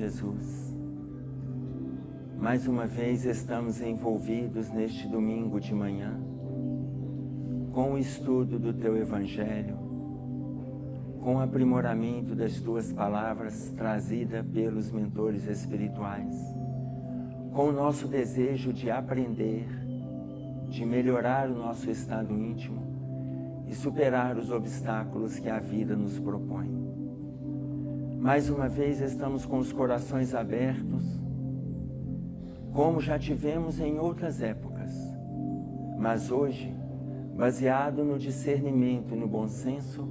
Jesus. Mais uma vez estamos envolvidos neste domingo de manhã com o estudo do Teu Evangelho, com o aprimoramento das Tuas palavras trazida pelos mentores espirituais, com o nosso desejo de aprender, de melhorar o nosso estado íntimo e superar os obstáculos que a vida nos propõe. Mais uma vez estamos com os corações abertos, como já tivemos em outras épocas, mas hoje, baseado no discernimento e no bom senso,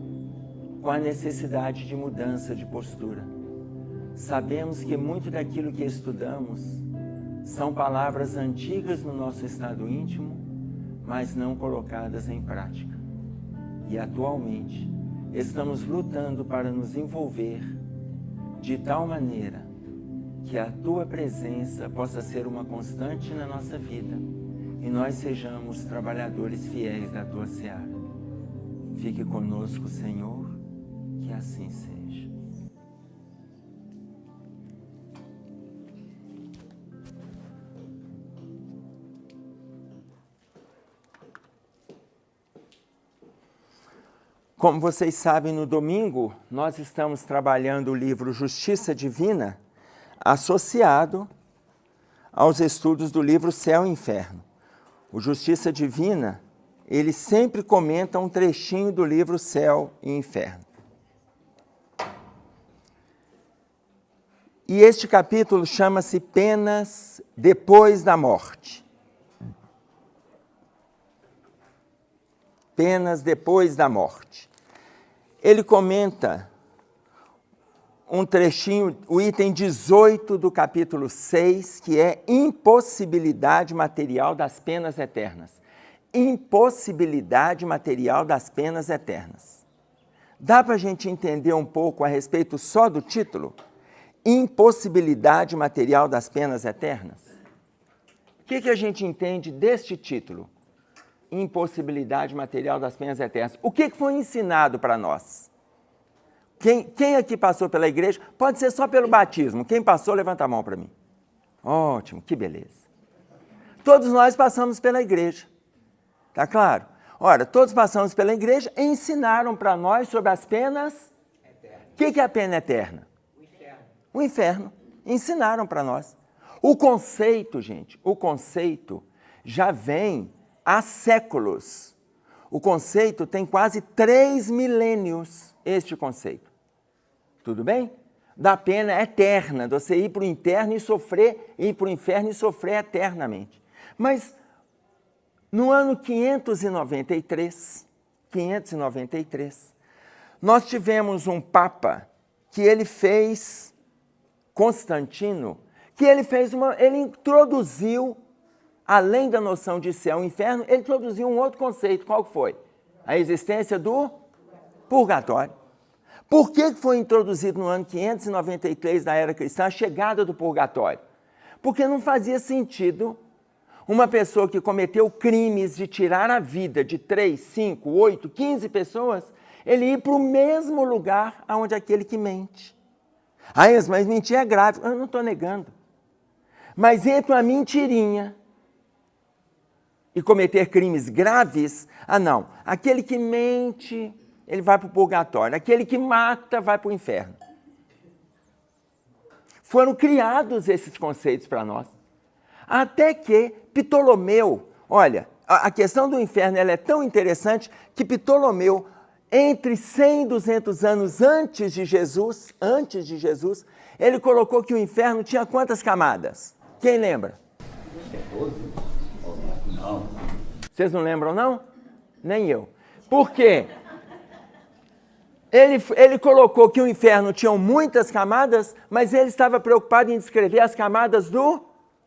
com a necessidade de mudança de postura. Sabemos que muito daquilo que estudamos são palavras antigas no nosso estado íntimo, mas não colocadas em prática. E atualmente estamos lutando para nos envolver de tal maneira que a Tua presença possa ser uma constante na nossa vida e nós sejamos trabalhadores fiéis da Tua seara. Fique conosco, Senhor, que assim seja. Como vocês sabem, no domingo nós estamos trabalhando o livro Justiça Divina, associado aos estudos do livro Céu e Inferno. O Justiça Divina, ele sempre comenta um trechinho do livro Céu e Inferno. E este capítulo chama-se Penas Depois da Morte. Penas depois da morte. Ele comenta um trechinho, o item 18 do capítulo 6, que é impossibilidade material das penas eternas. Impossibilidade material das penas eternas. Dá para a gente entender um pouco a respeito só do título? Impossibilidade material das penas eternas? O que a gente entende deste título? Impossibilidade material das penas eternas. O que foi ensinado para nós? Quem aqui passou pela igreja? Pode ser só pelo batismo. Quem passou, levanta a mão para mim. Ótimo, que beleza. Todos nós passamos pela igreja. Tá claro? Ora, todos passamos pela igreja e ensinaram para nós sobre as penas. O que é a pena eterna? O inferno. O inferno. Ensinaram para nós. O conceito, gente, o conceito já vem há séculos. O conceito tem quase 3 milênios, este conceito. Tudo bem? Da pena eterna, de você ir para o inferno e sofrer eternamente. Mas no ano 593, nós tivemos um Papa que ele fez, Constantino, que ele introduziu, além da noção de céu e inferno, ele introduziu um outro conceito. Qual foi? A existência do purgatório. Por que foi introduzido no ano 593 da era cristã a chegada do purgatório? Porque não fazia sentido uma pessoa que cometeu crimes de tirar a vida de 3, 5, 8, 15 pessoas, ele ir para o mesmo lugar onde aquele que mente. Mas mentir é grave. Eu não estou negando. Mas entre uma mentirinha e cometer crimes graves, não. Aquele que mente, ele vai para o purgatório. Aquele que mata, vai para o inferno. Foram criados esses conceitos para nós. Até que Ptolomeu, olha, a questão do inferno ela é tão interessante que Ptolomeu, entre 100 e 200 anos antes de Jesus, ele colocou que o inferno tinha quantas camadas? Quem lembra? 12? Não. Vocês não lembram, não? Nem eu. Por quê? Ele colocou que o inferno tinha muitas camadas, mas ele estava preocupado em descrever as camadas do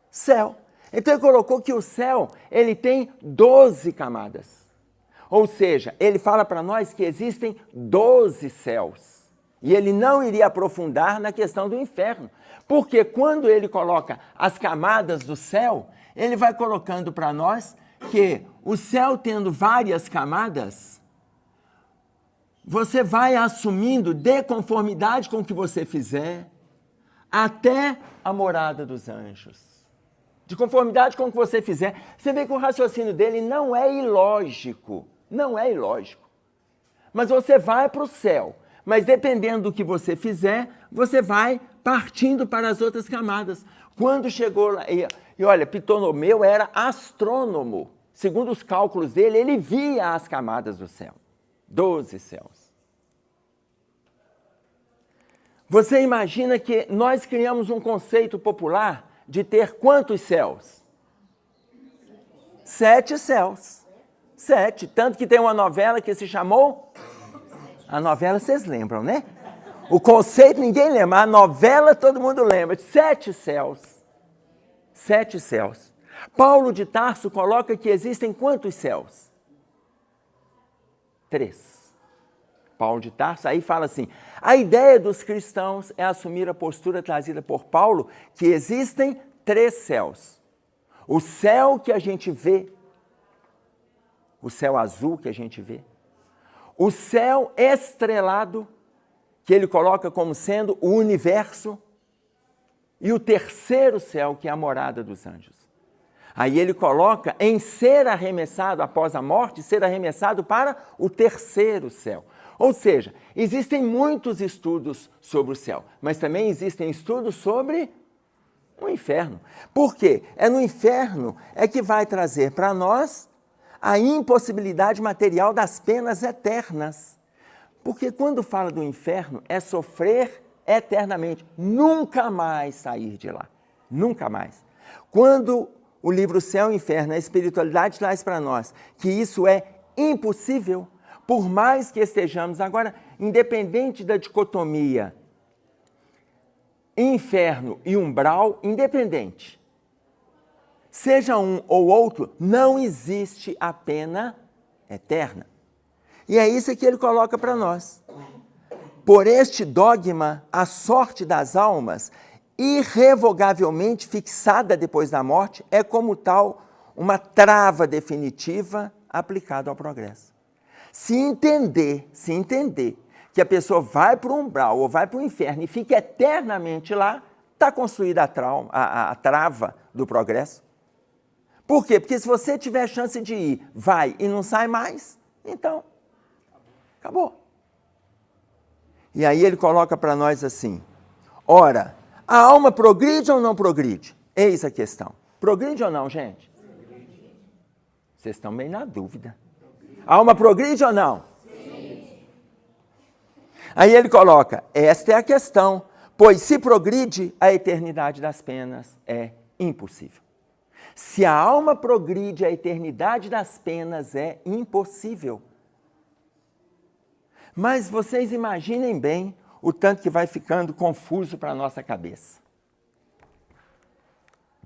céu. Então ele colocou que o céu ele tem 12 camadas. Ou seja, ele fala para nós que existem 12 céus. E ele não iria aprofundar na questão do inferno. Porque quando ele coloca as camadas do céu, ele vai colocando para nós que o céu tendo várias camadas, você vai assumindo de conformidade com o que você fizer, até a morada dos anjos. De conformidade com o que você fizer. Você vê que o raciocínio dele não é ilógico. Não é ilógico. Mas você vai para o céu. Mas dependendo do que você fizer, você vai partindo para as outras camadas. Quando chegou lá... E olha, Ptolomeu era astrônomo. Segundo os cálculos dele, ele via as camadas do céu. 12 céus. Você imagina que nós criamos um conceito popular de ter quantos céus? 7 céus. 7. Tanto que tem uma novela que se chamou... A novela vocês lembram, né? O conceito ninguém lembra. A novela todo mundo lembra. 7 céus. 7 céus. Paulo de Tarso coloca que existem quantos céus? 3. Paulo de Tarso aí fala assim, a ideia dos cristãos é assumir a postura trazida por Paulo, que existem 3 céus. O céu que a gente vê, o céu azul que a gente vê, o céu estrelado, que ele coloca como sendo o universo, e o terceiro céu, que é a morada dos anjos. Aí ele coloca em ser arremessado após a morte, ser arremessado para o terceiro céu. Ou seja, existem muitos estudos sobre o céu, mas também existem estudos sobre o inferno. Por quê? É no inferno é que vai trazer para nós a impossibilidade material das penas eternas. Porque quando fala do inferno, é sofrer eternamente, nunca mais sair de lá, nunca mais. Quando o livro Céu e Inferno, a espiritualidade traz para nós que isso é impossível, por mais que estejamos agora, independente da dicotomia inferno e umbral, independente. Seja um ou outro, não existe a pena eterna. E é isso que ele coloca para nós. Por este dogma, a sorte das almas, irrevogavelmente fixada depois da morte, é como tal uma trava definitiva aplicada ao progresso. Se entender que a pessoa vai para o umbral ou vai para o inferno e fica eternamente lá, está construída a trava do progresso. Por quê? Porque se você tiver chance de ir, vai e não sai mais, então, acabou. E aí ele coloca para nós assim, ora, a alma progride ou não progride? Eis a questão. Progride ou não, gente? Vocês estão bem na dúvida. A alma progride ou não? Sim. Aí ele coloca, esta é a questão, pois se progride, a eternidade das penas é impossível. Se a alma progride, a eternidade das penas é impossível. Mas vocês imaginem bem o tanto que vai ficando confuso para a nossa cabeça.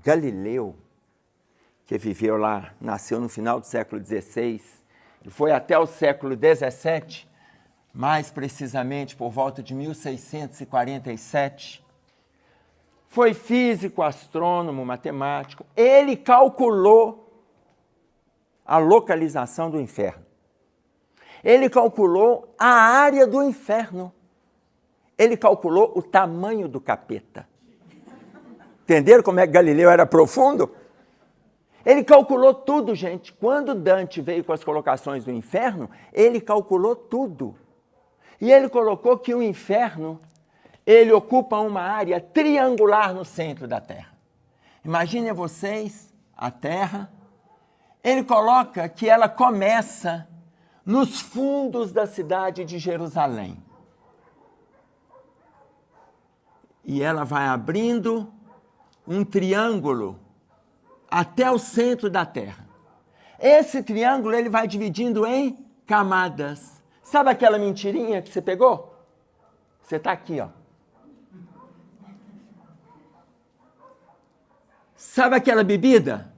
Galileu, que viveu lá, nasceu no final do século XVI, e foi até o século XVII, mais precisamente por volta de 1647, foi físico, astrônomo, matemático. Ele calculou a localização do inferno. Ele calculou a área do inferno. Ele calculou o tamanho do capeta. Entenderam como é que Galileu era profundo? Ele calculou tudo, gente. Quando Dante veio com as colocações do inferno, ele calculou tudo. E ele colocou que o inferno, ele ocupa uma área triangular no centro da Terra. Imaginem vocês, a Terra, ele coloca que ela começa nos fundos da cidade de Jerusalém. E ela vai abrindo um triângulo até o centro da Terra. Esse triângulo ele vai dividindo em camadas. Sabe aquela mentirinha que você pegou? Você está aqui, ó. Sabe aquela bebida?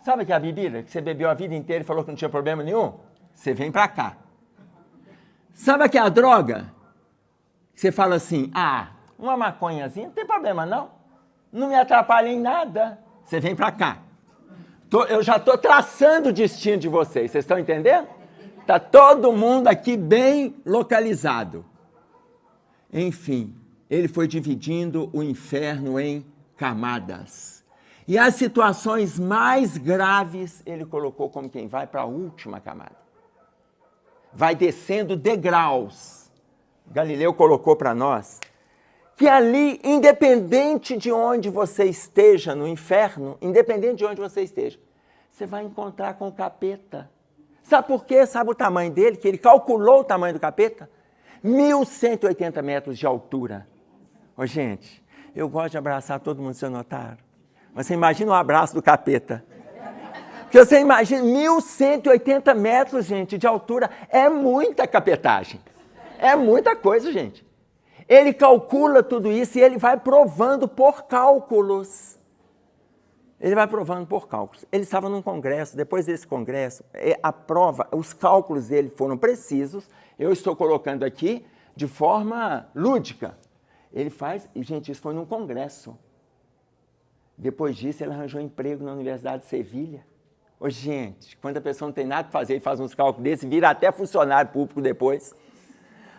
Sabe aquela bebida que você bebeu a vida inteira e falou que não tinha problema nenhum? Você vem para cá. Sabe aquela droga? Você fala assim, uma maconhazinha, não tem problema não. Não me atrapalha em nada. Você vem para cá. Eu já estou traçando o destino de vocês. Vocês estão entendendo? Está todo mundo aqui bem localizado. Enfim, ele foi dividindo o inferno em camadas. E as situações mais graves, ele colocou como quem vai para a última camada. Vai descendo degraus. Galileu colocou para nós que ali, independente de onde você esteja no inferno, independente de onde você esteja, você vai encontrar com o capeta. Sabe por quê? Sabe o tamanho dele? Que ele calculou o tamanho do capeta? 1.180 metros de altura. Ô, gente, eu gosto de abraçar todo mundo, vocês notaram? Mas você imagina o abraço do capeta. Porque você imagina 1.180 metros, gente, de altura. É muita capetagem. É muita coisa, gente. Ele calcula tudo isso e ele vai provando por cálculos. Ele vai provando por cálculos. Ele estava num congresso, depois desse congresso, a prova, os cálculos dele foram precisos. Eu estou colocando aqui de forma lúdica. Ele faz, e gente, isso foi num congresso. Depois disso, ele arranjou emprego na Universidade de Sevilha. Ô, gente, quando a pessoa não tem nada para fazer e faz uns cálculos desses, vira até funcionário público depois.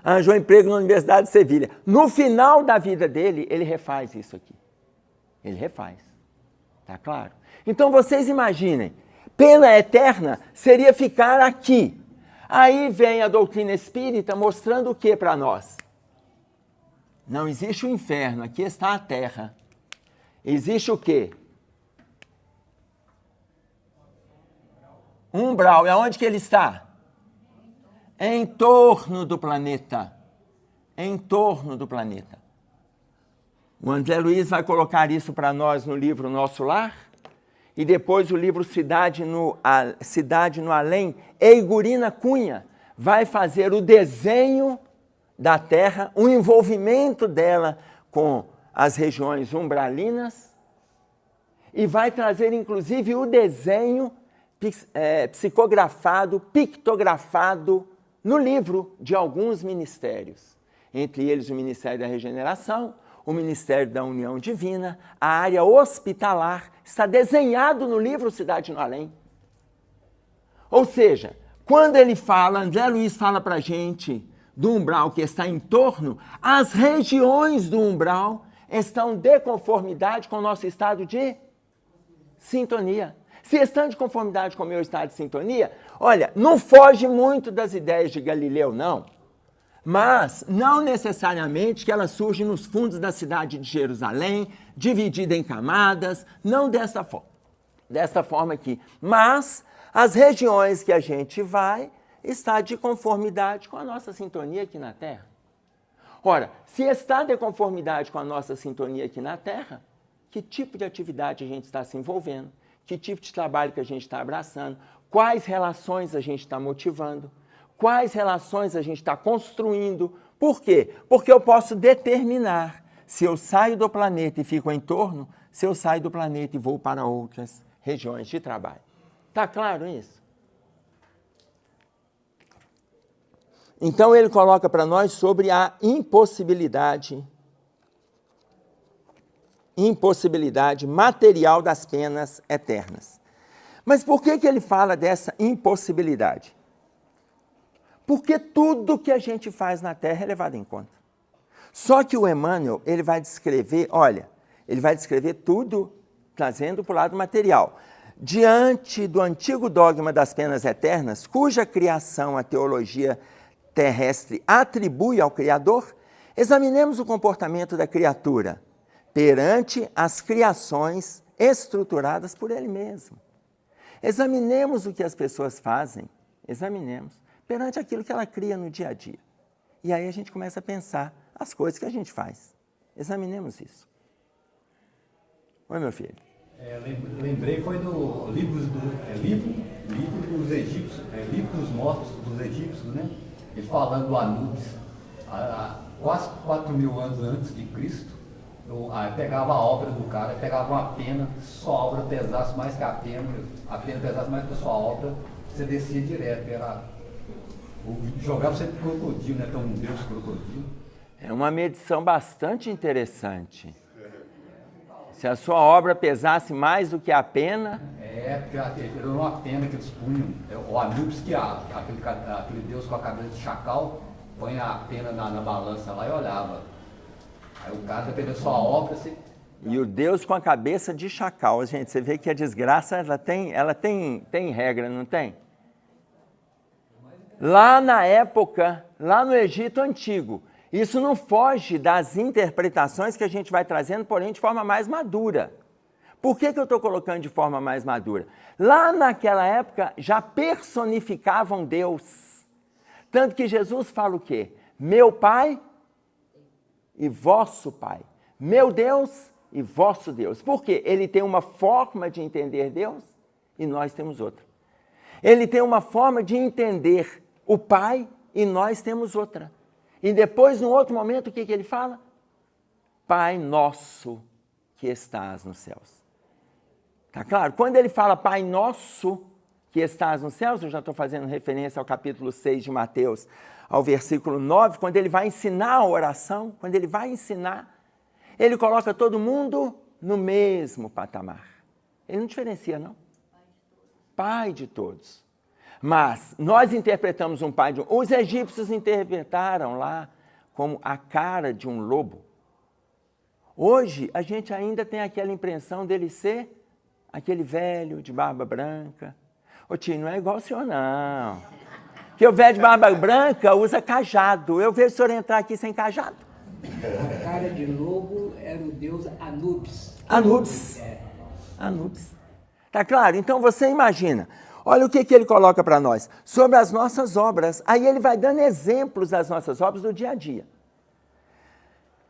Arranjou emprego na Universidade de Sevilha. No final da vida dele, ele refaz isso aqui. Ele refaz. Tá claro? Então, vocês imaginem, pena eterna seria ficar aqui. Aí vem a doutrina espírita mostrando o que para nós? Não existe o inferno, aqui está a terra. Existe o quê? Umbral. E aonde que ele está? Em torno do planeta. Em torno do planeta. O André Luiz vai colocar isso para nós no livro Nosso Lar. E depois o livro Cidade no Além. Eigurina Cunha vai fazer o desenho da Terra, o envolvimento dela com as regiões umbralinas. E vai trazer, inclusive, o desenho psicografado, pictografado no livro de alguns ministérios. Entre eles o Ministério da Regeneração, o Ministério da União Divina, a área hospitalar, está desenhado no livro Cidade no Além. Ou seja, quando ele fala, André Luiz fala para a gente do umbral que está em torno, as regiões do umbral estão de conformidade com o nosso estado de sintonia. Se estão de conformidade com o meu estado de sintonia, olha, não foge muito das ideias de Galileu, não. Mas não necessariamente que ela surge nos fundos da cidade de Jerusalém, dividida em camadas, não dessa forma aqui. Mas as regiões que a gente vai está de conformidade com a nossa sintonia aqui na Terra. Ora, se está de conformidade com a nossa sintonia aqui na Terra, que tipo de atividade a gente está se envolvendo? Que tipo de trabalho que a gente está abraçando? Quais relações a gente está motivando? Quais relações a gente está construindo? Por quê? Porque eu posso determinar se eu saio do planeta e fico em torno, se eu saio do planeta e vou para outras regiões de trabalho. Está claro isso? Então ele coloca para nós sobre a impossibilidade material das penas eternas. Mas por que ele fala dessa impossibilidade? Porque tudo que a gente faz na Terra é levado em conta. Só que o Emmanuel, ele vai descrever tudo trazendo para o lado material. Diante do antigo dogma das penas eternas, cuja criação a teologia terrestre atribui ao Criador, examinemos o comportamento da criatura perante as criações estruturadas por Ele mesmo. Examinemos o que as pessoas fazem, examinemos, perante aquilo que ela cria no dia a dia. E aí a gente começa a pensar as coisas que a gente faz. Examinemos isso. Oi, meu filho. Lembrei, foi do livro dos egípcios, livro dos mortos dos egípcios, né? Ele falando do Anubis, quase 4.000 anos antes de Cristo. Pegava a obra do cara, pegava uma pena, sua obra pesasse mais que a pena pesasse mais que a sua obra, você descia direto, jogava sempre crocodilo, né? Então um deus crocodilo. É uma medição bastante interessante. Se a sua obra pesasse mais do que a pena... Porque era uma pena que eles punham, o Anubis, que aquele deus com a cabeça de chacal, põe a pena na balança lá e olhava. Aí o cara, dependendo da sua obra, você... E o Deus com a cabeça de chacal, gente, você vê que a desgraça, ela tem regra, não tem? Lá na época, lá no Egito Antigo, isso não foge das interpretações que a gente vai trazendo, porém de forma mais madura. Por que eu estou colocando de forma mais madura? Lá naquela época, já personificavam Deus. Tanto que Jesus fala o quê? Meu Pai e vosso Pai. Meu Deus e vosso Deus. Por quê? Ele tem uma forma de entender Deus e nós temos outra. Ele tem uma forma de entender o Pai e nós temos outra. E depois, num outro momento, o que ele fala? Pai nosso que estás nos céus. Tá claro? Quando ele fala Pai nosso que estás nos céus, eu já estou fazendo referência ao capítulo 6 de Mateus, ao versículo 9, quando ele vai ensinar a oração, quando ele vai ensinar, ele coloca todo mundo no mesmo patamar. Ele não diferencia, não. Pai de todos. Mas nós interpretamos um pai de um... Os egípcios interpretaram lá como a cara de um lobo. Hoje, a gente ainda tem aquela impressão dele ser aquele velho de barba branca. Ô tio, não é igual o senhor, não. Porque o velho de barba branca usa cajado. Eu vejo o senhor entrar aqui sem cajado. A cara de lobo era o deus Anubis. Anubis. Anubis. Tá claro? Então você imagina. Olha o que ele coloca para nós. Sobre as nossas obras. Aí ele vai dando exemplos das nossas obras do dia a dia.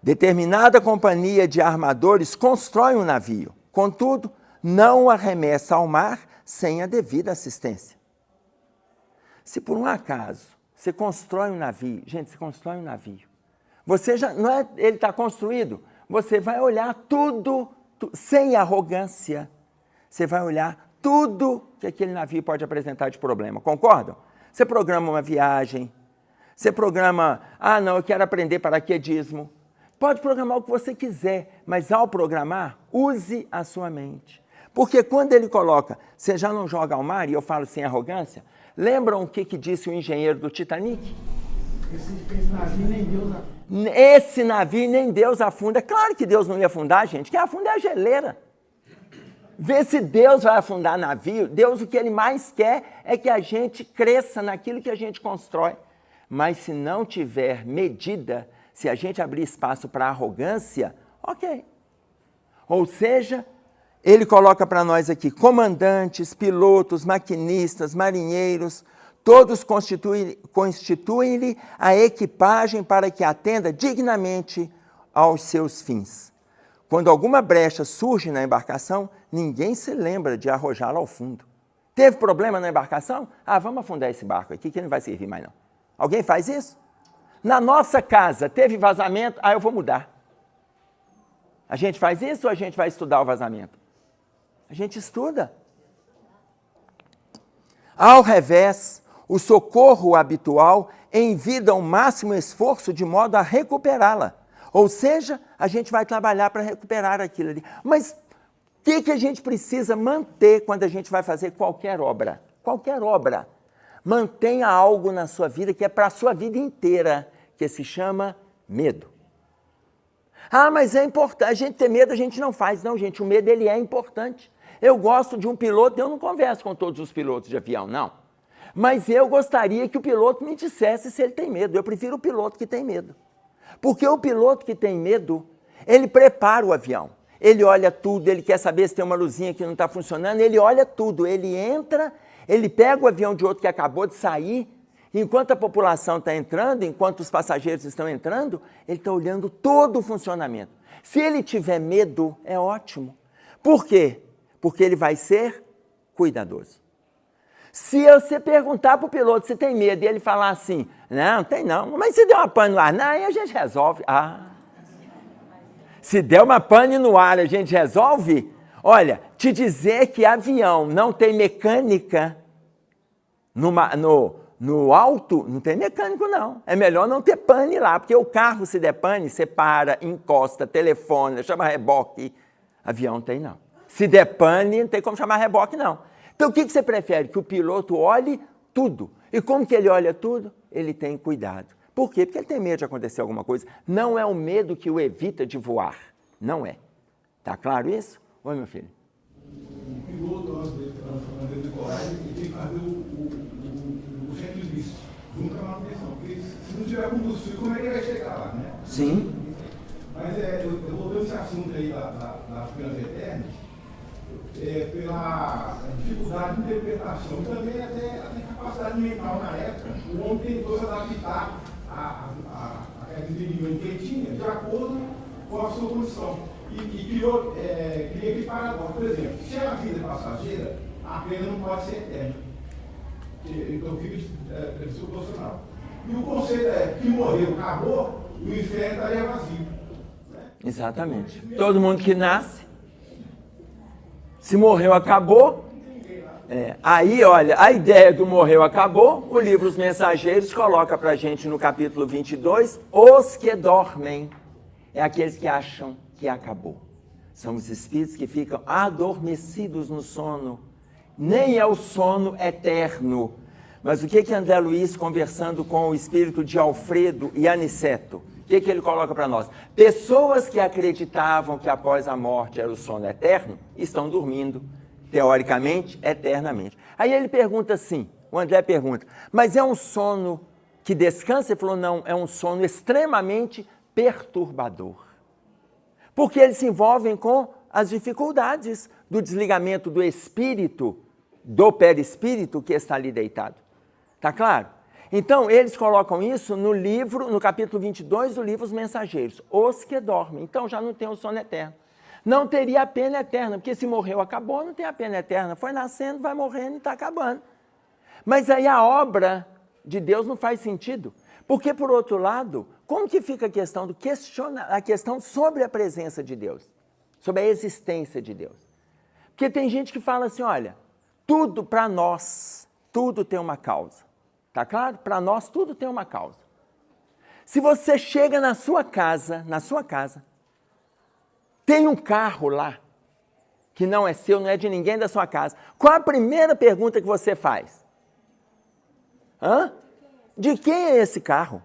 Determinada companhia de armadores constrói um navio. Contudo, não arremessa ao mar sem a devida assistência. Se por um acaso você constrói um navio, gente, você constrói um navio, você já, não é, ele está construído, você vai olhar tudo, sem arrogância, você vai olhar tudo que aquele navio pode apresentar de problema, concordam? Você programa uma viagem, você programa, não, eu quero aprender paraquedismo, pode programar o que você quiser, mas ao programar, use a sua mente. Porque quando ele coloca, você já não joga ao mar, e eu falo sem arrogância, lembram o que disse o engenheiro do Titanic? Esse navio nem Deus afunda. Esse navio nem Deus afunda. Claro que Deus não ia afundar, gente. Quem afunda é a geleira. Vê se Deus vai afundar navio. Deus, o que ele mais quer é que a gente cresça naquilo que a gente constrói. Mas se não tiver medida, se a gente abrir espaço para arrogância, ok. Ou seja, ele coloca para nós aqui, comandantes, pilotos, maquinistas, marinheiros, todos constituem-lhe a equipagem para que atenda dignamente aos seus fins. Quando alguma brecha surge na embarcação, ninguém se lembra de arrojá-la ao fundo. Teve problema na embarcação? Vamos afundar esse barco aqui que não vai servir mais não. Alguém faz isso? Na nossa casa, teve vazamento? Eu vou mudar. A gente faz isso ou a gente vai estudar o vazamento? A gente estuda. Ao revés, o socorro habitual envida o máximo esforço de modo a recuperá-la. Ou seja, a gente vai trabalhar para recuperar aquilo ali. Mas o que a gente precisa manter quando a gente vai fazer qualquer obra? Qualquer obra. Mantenha algo na sua vida que é para a sua vida inteira, que se chama medo. Mas é importante. A gente ter medo, a gente não faz. Não, gente, o medo ele é importante. Eu gosto de um piloto, eu não converso com todos os pilotos de avião, não. Mas eu gostaria que o piloto me dissesse se ele tem medo. Eu prefiro o piloto que tem medo. Porque o piloto que tem medo, ele prepara o avião. Ele olha tudo, ele quer saber se tem uma luzinha que não está funcionando, ele olha tudo. Ele entra, ele pega o avião de outro que acabou de sair, enquanto a população está entrando, enquanto os passageiros estão entrando, ele está olhando todo o funcionamento. Se ele tiver medo, é ótimo. Por quê? Porque ele vai ser cuidadoso. Se você perguntar para o piloto se tem medo e ele falar assim, não tem não, mas se der uma pane no ar, não, aí a gente resolve. Se der uma pane no ar, a gente resolve? Olha, te dizer que avião não tem mecânica no alto, não tem mecânico não. É melhor não ter pane lá, porque o carro se der pane, você para, encosta, telefona, chama reboque. Avião tem não. Se der pane, não tem como chamar reboque, não. Então, o que você prefere? Que o piloto olhe tudo. E como que ele olha tudo? Ele tem cuidado. Por quê? Porque ele tem medo de acontecer alguma coisa. Não é o medo que o evita de voar. Não é. Tá claro isso? Oi, meu filho. O piloto, antes de decolar, ele tem que fazer o checklist, junto com a manutenção. Porque se não tiver combustível, como é que ele vai chegar lá, né? Sim. Mas eu voltando esse assunto aí das penas eternas, pela dificuldade de interpretação, também até a capacidade mental na época, o homem tentou se adaptar a entendimento que ele tinha de acordo com a sua condição. E criou aquele paradoxo. Por exemplo, se a vida é passageira, a pena não pode ser eterna. Então fica desproporcional. E o conceito é que morreu, acabou, o inferno estaria vazio. Né? Exatamente. Todo mundo que nasce, se morreu, acabou. Aí, olha, a ideia do morreu, acabou, o livro Os Mensageiros coloca pra gente no capítulo 22, os que dormem, é aqueles que acham que acabou. São os espíritos que ficam adormecidos no sono. Nem é o sono eterno. Mas o que André Luiz, conversando com o espírito de Alfredo e Aniceto, o que ele coloca para nós? Pessoas que acreditavam que após a morte era o sono eterno, estão dormindo, teoricamente, eternamente. Aí ele pergunta assim, o André pergunta, mas é um sono que descansa? Ele falou, não, é um sono extremamente perturbador. Porque eles se envolvem com as dificuldades do desligamento do espírito, do perispírito que está ali deitado. Tá claro? Então, eles colocam isso no livro, no capítulo 22 do livro Os Mensageiros, os que dormem. Então, já não tem o sono eterno. Não teria a pena eterna, porque se morreu, acabou, não tem a pena eterna. Foi nascendo, vai morrendo e está acabando. Mas aí a obra de Deus não faz sentido. Porque, por outro lado, como que fica a questão a questão sobre a presença de Deus? Sobre a existência de Deus? Porque tem gente que fala assim, olha, tudo para nós, tudo tem uma causa. Tá claro? Para nós, tudo tem uma causa. Se você chega na sua casa, tem um carro lá, que não é seu, não é de ninguém da sua casa. Qual a primeira pergunta que você faz? De quem é esse carro?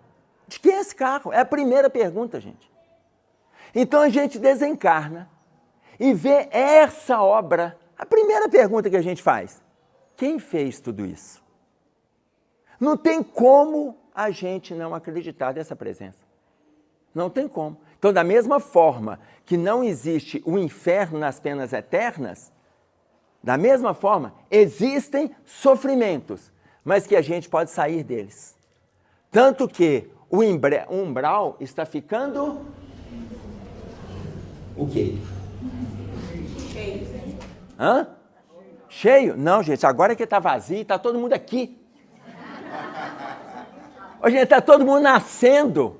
De quem é esse carro? É a primeira pergunta, gente. Então a gente desencarna e vê essa obra. A primeira pergunta que a gente faz: quem fez tudo isso? Não tem como a gente não acreditar dessa presença. Não tem como. Então, da mesma forma que não existe o inferno nas penas eternas, da mesma forma, existem sofrimentos, mas que a gente pode sair deles. Tanto que o umbral está ficando... O quê? Cheio. Cheio? Não, gente, agora que está vazio, está todo mundo aqui. Hoje está todo mundo nascendo.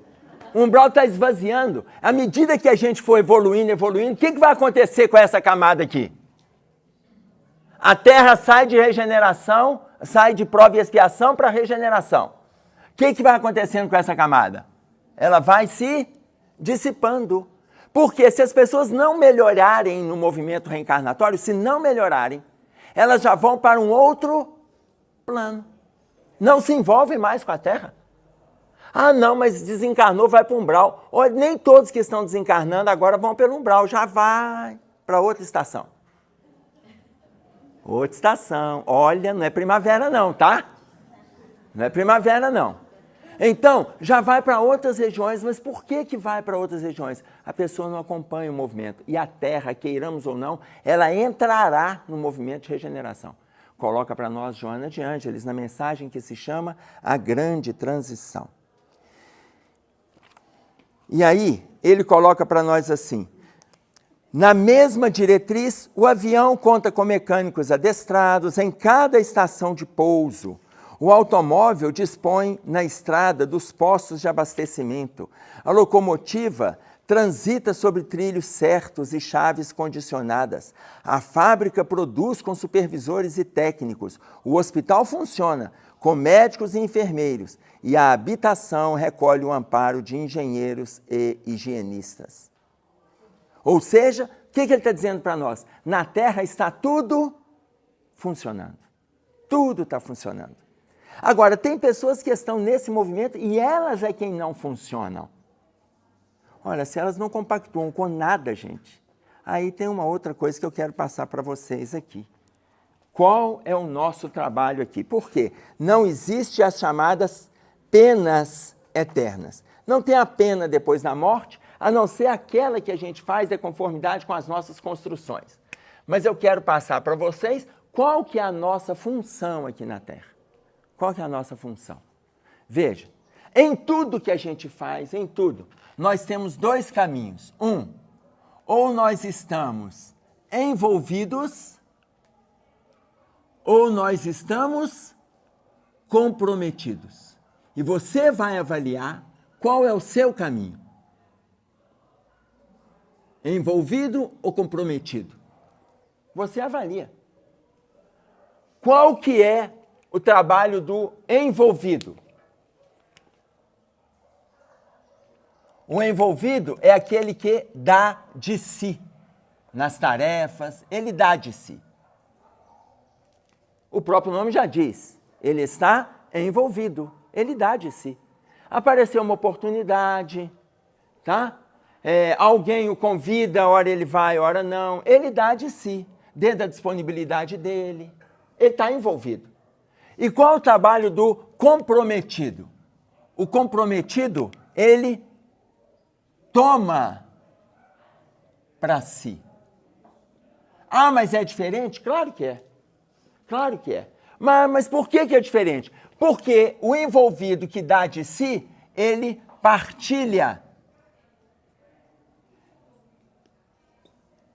O umbral está esvaziando. À medida que a gente for evoluindo, o que vai acontecer com essa camada aqui? A Terra sai de regeneração, sai de prova e expiação para regeneração. O que vai acontecendo com essa camada? Ela vai se dissipando. Porque se as pessoas não melhorarem no movimento reencarnatório, se não melhorarem, elas já vão para um outro plano. Não se envolvem mais com a Terra. Ah, não, mas desencarnou, vai para o umbral. Olha, nem todos que estão desencarnando agora vão pelo umbral, já vai para outra estação. Outra estação. Olha, não é primavera não, tá? Não é primavera não. Então, já vai para outras regiões, mas por que vai para outras regiões? A pessoa não acompanha o movimento. E a Terra, queiramos ou não, ela entrará no movimento de regeneração. Coloca para nós Joana de Ângeles na mensagem que se chama A Grande Transição. E aí, ele coloca para nós assim: na mesma diretriz, o avião conta com mecânicos adestrados em cada estação de pouso. O automóvel dispõe na estrada dos postos de abastecimento. A locomotiva transita sobre trilhos certos e chaves condicionadas. A fábrica produz com supervisores e técnicos. O hospital funciona com médicos e enfermeiros. E a habitação recolhe o amparo de engenheiros e higienistas. Ou seja, o que ele está dizendo para nós? Na Terra está tudo funcionando. Tudo está funcionando. Agora, tem pessoas que estão nesse movimento e elas é quem não funcionam. Olha, se elas não compactuam com nada, gente, aí tem uma outra coisa que eu quero passar para vocês aqui. Qual é o nosso trabalho aqui? Por quê? Não existe as chamadas penas eternas. Não tem a pena depois da morte, a não ser aquela que a gente faz de conformidade com as nossas construções. Mas eu quero passar para vocês qual que é a nossa função aqui na Terra. Qual que é a nossa função? Veja, em tudo que a gente faz, em tudo, nós temos dois caminhos. Ou nós estamos envolvidos, ou nós estamos comprometidos. E você vai avaliar qual é o seu caminho. Envolvido ou comprometido? Você avalia. Qual que é o trabalho do envolvido? O envolvido é aquele que dá de si. Nas tarefas, ele dá de si. O próprio nome já diz, ele está envolvido, ele dá de si. Apareceu uma oportunidade, tá? Alguém o convida, ora ele vai, ora não. Ele dá de si, dentro da disponibilidade dele. Ele está envolvido. E qual é o trabalho do comprometido? O comprometido, ele toma para si. Ah, mas é diferente? Claro que é. Claro que é. Mas por que é diferente? Porque o envolvido que dá de si, ele partilha.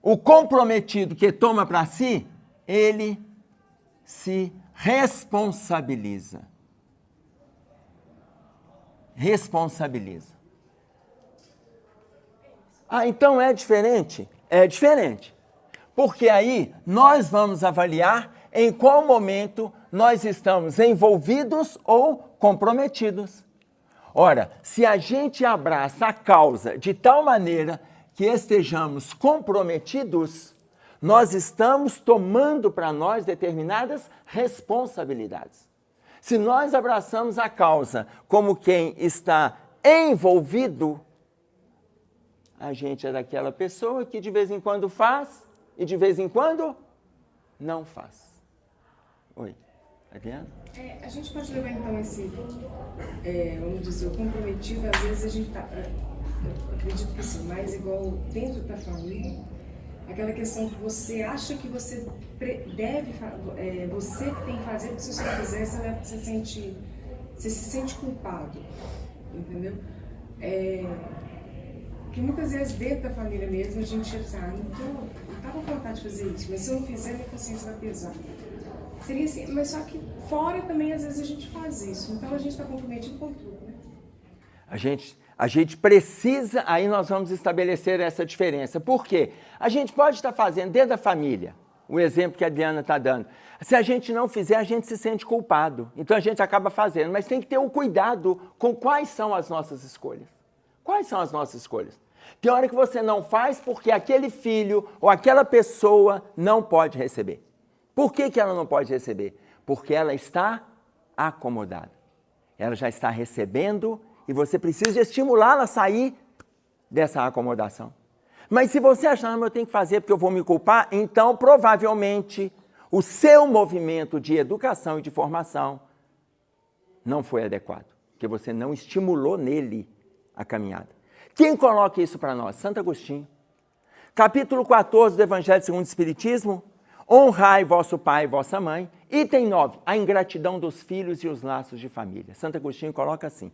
O comprometido que toma para si, ele se responsabiliza. Responsabiliza. Ah, então é diferente? É diferente. Porque aí nós vamos avaliar em qual momento nós estamos envolvidos ou comprometidos. Ora, se a gente abraça a causa de tal maneira que estejamos comprometidos, nós estamos tomando para nós determinadas responsabilidades. Se nós abraçamos a causa como quem está envolvido, a gente é daquela pessoa que de vez em quando faz e de vez em quando não faz. Oi, Adriana? A gente pode levar então esse, vamos dizer, o comprometido, às vezes a gente está, eu acredito que sim, mais igual dentro da família, aquela questão que você acha que você deve, você tem que fazer, porque se você não fizer, você se sente culpado, entendeu? Que muitas vezes dentro da família mesmo a gente pensa, eu estava com vontade de fazer isso, mas se eu não fizer, minha consciência vai pesar. Seria assim, mas só que fora também às vezes a gente faz isso, então a gente está comprometido com tudo, né? A gente precisa, aí nós vamos estabelecer essa diferença. Por quê? A gente pode estar fazendo dentro da família, o exemplo que a Adriana está dando. Se a gente não fizer, a gente se sente culpado. Então a gente acaba fazendo, mas tem que ter o cuidado com quais são as nossas escolhas. Quais são as nossas escolhas? Tem hora que você não faz porque aquele filho ou aquela pessoa não pode receber. Por que ela não pode receber? Porque ela está acomodada. Ela já está recebendo e você precisa estimulá-la a sair dessa acomodação. Mas se você achar, eu tenho que fazer porque eu vou me culpar, então provavelmente o seu movimento de educação e de formação não foi adequado, porque você não estimulou nele a caminhada. Quem coloca isso para nós? Santo Agostinho. Capítulo 14 do Evangelho segundo o Espiritismo, honrai vosso pai e vossa mãe. Item 9, a ingratidão dos filhos e os laços de família. Santo Agostinho coloca assim: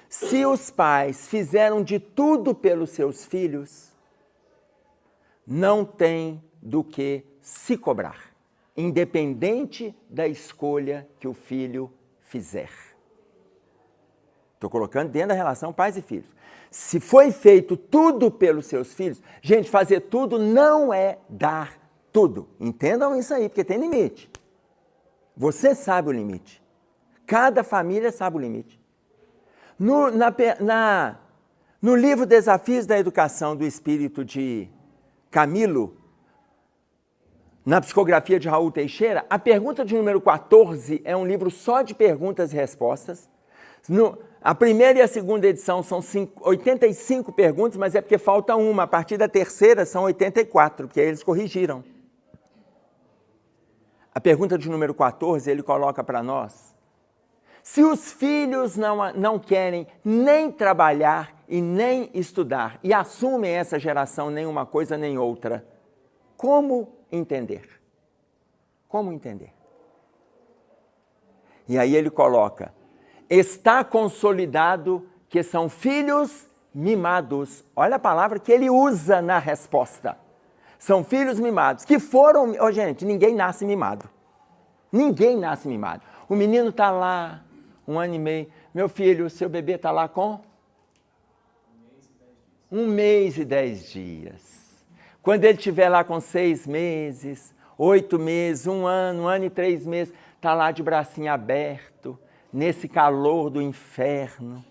se os pais fizeram de tudo pelos seus filhos, não tem do que se cobrar, independente da escolha que o filho fizer. Estou colocando dentro da relação pais e filhos. Se foi feito tudo pelos seus filhos, gente, fazer tudo não é dar tudo. Entendam isso aí, porque tem limite. Você sabe o limite. Cada família sabe o limite. No livro Desafios da Educação do Espírito de Camilo, na psicografia de Raul Teixeira, a pergunta de número 14 é um livro só de perguntas e respostas. A primeira e a segunda edição são 85 perguntas, mas é porque falta uma. A partir da terceira são 84, porque aí eles corrigiram. A pergunta de número 14, ele coloca para nós: se os filhos não querem nem trabalhar e nem estudar, e assumem essa geração nem uma coisa nem outra, como entender? Como entender? E aí ele coloca: está consolidado que são filhos mimados. Olha a palavra que ele usa na resposta. São filhos mimados, que foram... gente, ninguém nasce mimado. Ninguém nasce mimado. O menino está lá, 1 ano e meio. Meu filho, seu bebê está lá com? 1 mês e 10 dias. Quando ele estiver lá com 6 meses, 8 meses, 1 ano e 3 meses, está lá de bracinho aberto, nesse calor do inferno,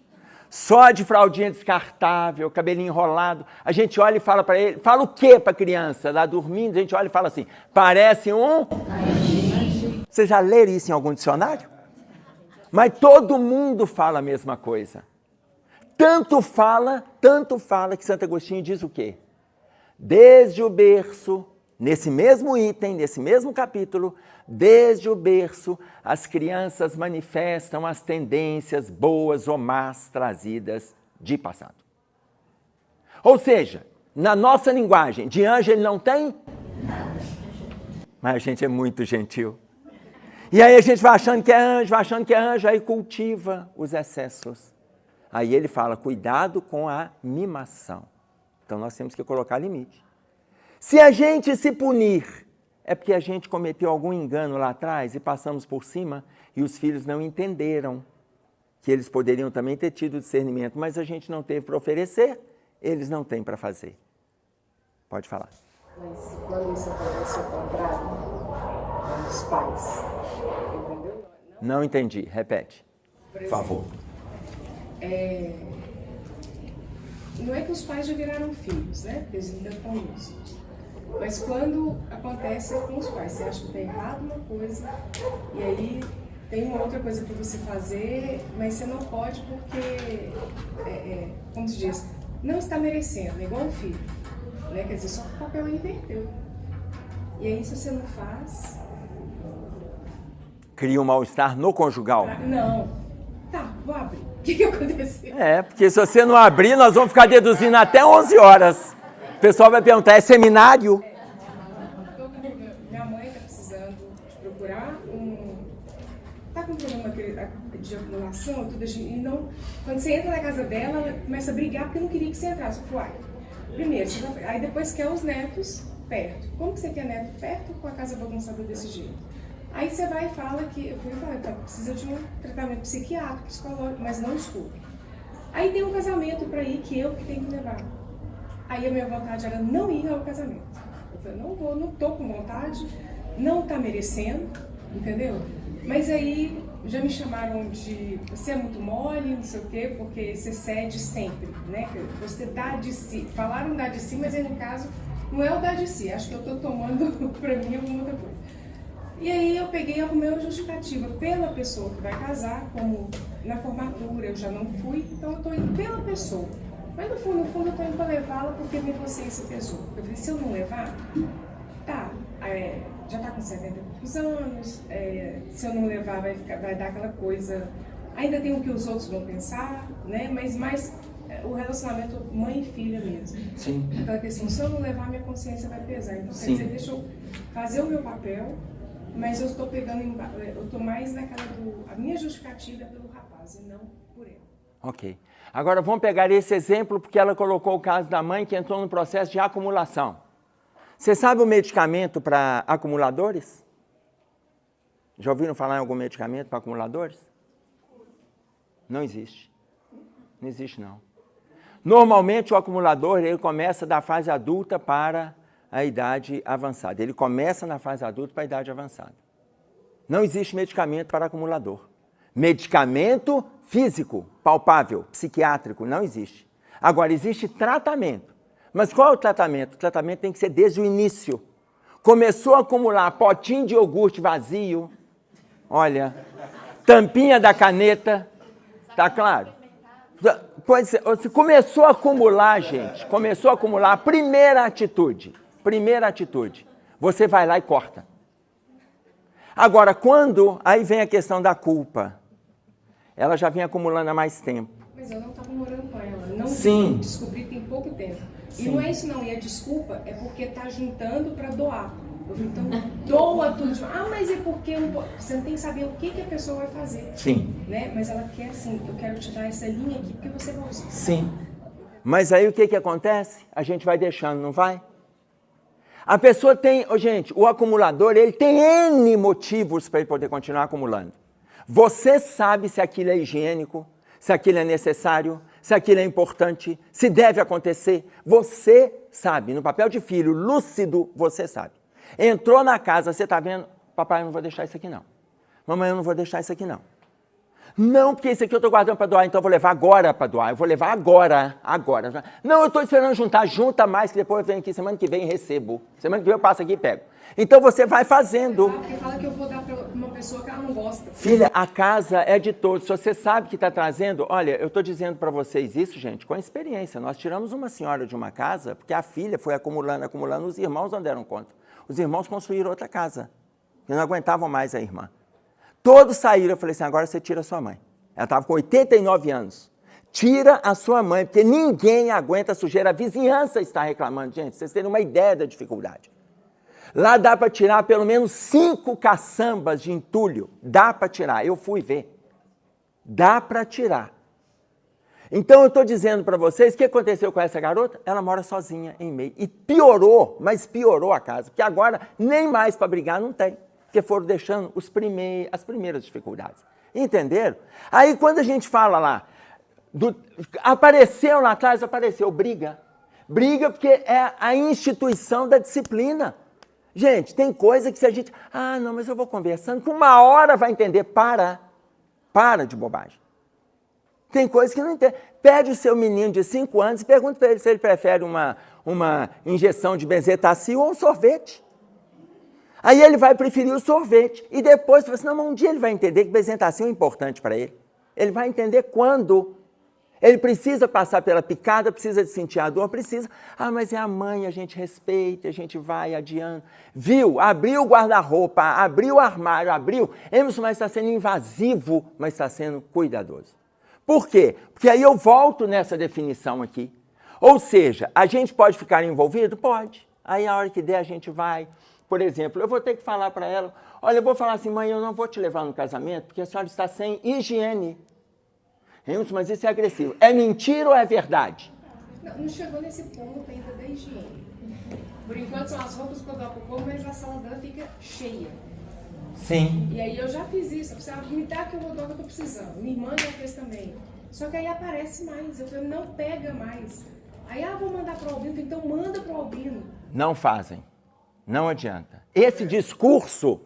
só de fraldinha descartável, cabelinho enrolado. A gente olha e fala para ele, fala o quê para a criança? Lá dormindo, a gente olha e fala assim, parece um... Você já leram isso em algum dicionário? Mas todo mundo fala a mesma coisa. Tanto fala que Santo Agostinho diz o quê? Desde o berço, nesse mesmo item, nesse mesmo capítulo, desde o berço, as crianças manifestam as tendências boas ou más trazidas de passado. Ou seja, na nossa linguagem, de anjo ele não tem, mas a gente é muito gentil. E aí a gente vai achando que é anjo, aí cultiva os excessos. Aí ele fala, cuidado com a mimação. Então nós temos que colocar limite. Se a gente se punir, é porque a gente cometeu algum engano lá atrás e passamos por cima e os filhos não entenderam que eles poderiam também ter tido discernimento, mas a gente não teve para oferecer, eles não têm para fazer. Pode falar. Mas quando isso acontece ao contrário, dos pais, entendeu? Não entendi, repete. Por favor. Não é que os pais já viraram filhos, né? Porque eles ainda estão nisso. Mas quando acontece com os pais, você acha que está errado uma coisa, e aí tem uma outra coisa para você fazer, mas você não pode porque, como se diz, não está merecendo, é igual o filho. Né? Quer dizer, só que o papel inverteu. E aí, se você não faz... Cria um mal-estar no conjugal. Não. Tá, vou abrir. O que aconteceu? Porque se você não abrir, nós vamos ficar deduzindo até 11 horas. O pessoal vai perguntar, é seminário? Minha mãe está precisando de procurar Está com problema de acumulação, tudo, e não... Quando você entra na casa dela, ela começa a brigar porque não queria que você entrasse. Eu falei, primeiro, aí depois quer os netos perto. Como que você quer neto perto com a casa bagunçada desse jeito? Aí você vai e fala que... Eu falei, tá, precisa de um tratamento psiquiátrico, psicológico, mas não escuta. Aí tem um casamento para ir que eu que tenho que levar. Aí a minha vontade era não ir ao casamento. Eu falei, não vou, não tô com vontade, não tá merecendo, entendeu? Mas aí já me chamaram de, você é muito mole, não sei o quê, porque você cede sempre, né? Você dá de si. Falaram dar de si, mas aí no caso não é o dar de si, acho que eu tô tomando para mim alguma outra coisa. E aí eu peguei e arrumei uma justificativa pela pessoa que vai casar, como na formatura eu já não fui, então eu tô indo pela pessoa. Mas no fundo eu tô indo para levá-la porque minha consciência pesou. Eu falei, se eu não levar, tá, já tá com 70 anos, se eu não levar vai dar aquela coisa, ainda tem o que os outros vão pensar, né? Mas mais o relacionamento mãe e filha mesmo. Sim. Aquela questão, se eu não levar, minha consciência vai pesar. Então, quer dizer, deixa eu fazer o meu papel, mas eu estou eu estou mais naquela a minha justificativa é pelo rapaz e não por ele. Ok. Agora vamos pegar esse exemplo porque ela colocou o caso da mãe que entrou no processo de acumulação. Você sabe o medicamento para acumuladores? Já ouviram falar em algum medicamento para acumuladores? Não existe. Não existe, não. Normalmente o acumulador ele começa da fase adulta para a idade avançada. Ele começa na fase adulta para a idade avançada. Não existe medicamento para acumulador. Medicamento físico, palpável, psiquiátrico, não existe. Agora, existe tratamento. Mas qual é o tratamento? O tratamento tem que ser desde o início. começou a acumular potinho de iogurte vazio, olha, tampinha da caneta, tá claro? Pois é, você começou a acumular, gente, começou a acumular. Primeira atitude, você vai lá e corta. Agora, aí vem a questão da culpa. Ela já vem acumulando há mais tempo. Mas eu não estava morando com ela. Não Sim. Descobri tem pouco tempo. Sim. E não é isso não, e a desculpa é porque tá juntando para doar. Eu falei, então doa tudo. Mas é porque você não tem que saber o que a pessoa vai fazer.Sim. Né? Mas ela quer assim, eu quero te dar essa linha aqui porque você vai usar. Sim. Mas aí o que acontece? A gente vai deixando, não vai? A pessoa tem, gente, o acumulador, ele tem N motivos para ele poder continuar acumulando. Você sabe se aquilo é higiênico, se aquilo é necessário, se aquilo é importante, se deve acontecer. Você sabe, no papel de filho lúcido, você sabe. Entrou na casa, você está vendo, papai, eu não vou deixar isso aqui não. Mamãe, eu não vou deixar isso aqui não. Não, porque isso aqui eu estou guardando para doar, então eu vou levar agora para doar. Eu vou levar agora. Não, eu estou esperando juntar, junta mais, que depois eu venho aqui semana que vem e recebo. Semana que vem eu passo aqui e pego. Então você vai fazendo. Porque fala que eu vou dar para uma pessoa que ela não gosta. Filha, a casa é de todos. Se você sabe que está trazendo... Olha, eu estou dizendo para vocês isso, gente, com experiência. Nós tiramos uma senhora de uma casa, porque a filha foi acumulando, os irmãos não deram conta. Os irmãos construíram outra casa, que não aguentavam mais a irmã. Todos saíram, eu falei assim, agora você tira a sua mãe. Ela estava com 89 anos. Tira a sua mãe, porque ninguém aguenta a sujeira. A vizinhança está reclamando. Gente, vocês terem uma ideia da dificuldade. Lá dá para tirar pelo menos 5 caçambas de entulho. Dá para tirar, eu fui ver. Dá para tirar. Então eu estou dizendo para vocês, o que aconteceu com essa garota? Ela mora sozinha em meio. E piorou, mas piorou a casa. Porque agora nem mais para brigar não tem. Porque foram deixando as primeiras dificuldades. Entenderam? Aí quando a gente fala lá, apareceu lá atrás, briga. Briga porque é a instituição da disciplina. Gente, tem coisa que se a gente... não, mas eu vou conversando, que uma hora vai entender. Para de bobagem. Tem coisa que não entende. Pede o seu menino de 5 anos e pergunta para ele se ele prefere uma injeção de benzetacil ou um sorvete. Aí ele vai preferir o sorvete. E depois, você fala assim, não, um dia ele vai entender que benzetacil é importante para ele. Ele vai entender quando. Ele precisa passar pela picada, precisa de sentir a dor, precisa. Mas é a mãe, a gente respeita, a gente vai adiando. Viu? Abriu o guarda-roupa, abriu o armário, abriu. Emerson, mas está sendo invasivo, mas está sendo cuidadoso. Por quê? Porque aí eu volto nessa definição aqui. Ou seja, a gente pode ficar envolvido? Pode. Aí a hora que der a gente vai... Por exemplo, eu vou ter que falar para ela, olha, eu vou falar assim, mãe, eu não vou te levar no casamento porque a senhora está sem higiene. Mas isso é agressivo. É mentira ou é verdade? Não chegou nesse ponto ainda da higiene. Por enquanto são as roupas que eu dou para o povo, mas a sala dela fica cheia. Sim. E aí eu já fiz isso, eu precisava me dar que eu vou dar o que eu tô precisando. Minha irmã já fez também. Só que aí aparece mais, eu falei, não pega mais. Aí, vou mandar para o Albino, então manda para o Albino. Não fazem. Não adianta. Esse discurso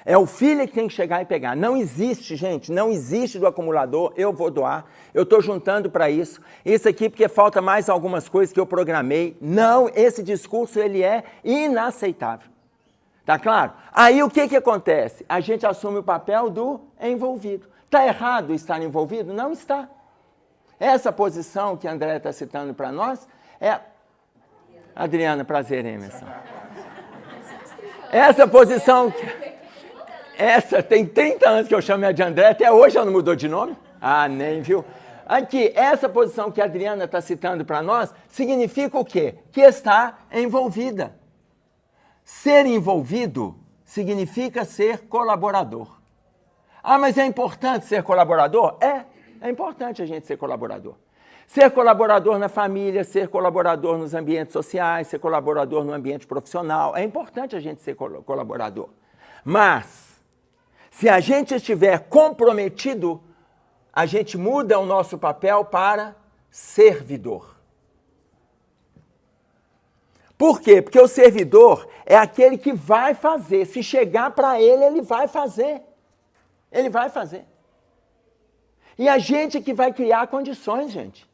é o filho que tem que chegar e pegar. Não existe, gente, não existe do acumulador, eu vou doar, eu estou juntando para isso. Isso aqui porque falta mais algumas coisas que eu programei. Não, esse discurso ele é inaceitável. Tá claro? Aí o que acontece? A gente assume o papel do envolvido. Está errado estar envolvido? Não está. Essa posição que a André está citando para nós é... Adriana, prazer, Emerson. Essa posição... Essa tem 30 anos que eu chamo ela de André, até hoje ela não mudou de nome? Nem, viu? Aqui, essa posição que a Adriana está citando para nós, significa o quê? Que está envolvida. Ser envolvido significa ser colaborador. Mas é importante ser colaborador? É importante a gente ser colaborador. Ser colaborador na família, ser colaborador nos ambientes sociais, ser colaborador no ambiente profissional. É importante a gente ser colaborador. Mas, se a gente estiver comprometido, a gente muda o nosso papel para servidor. Por quê? Porque o servidor é aquele que vai fazer. Se chegar para ele, ele vai fazer. Ele vai fazer. E a gente que vai criar condições, gente.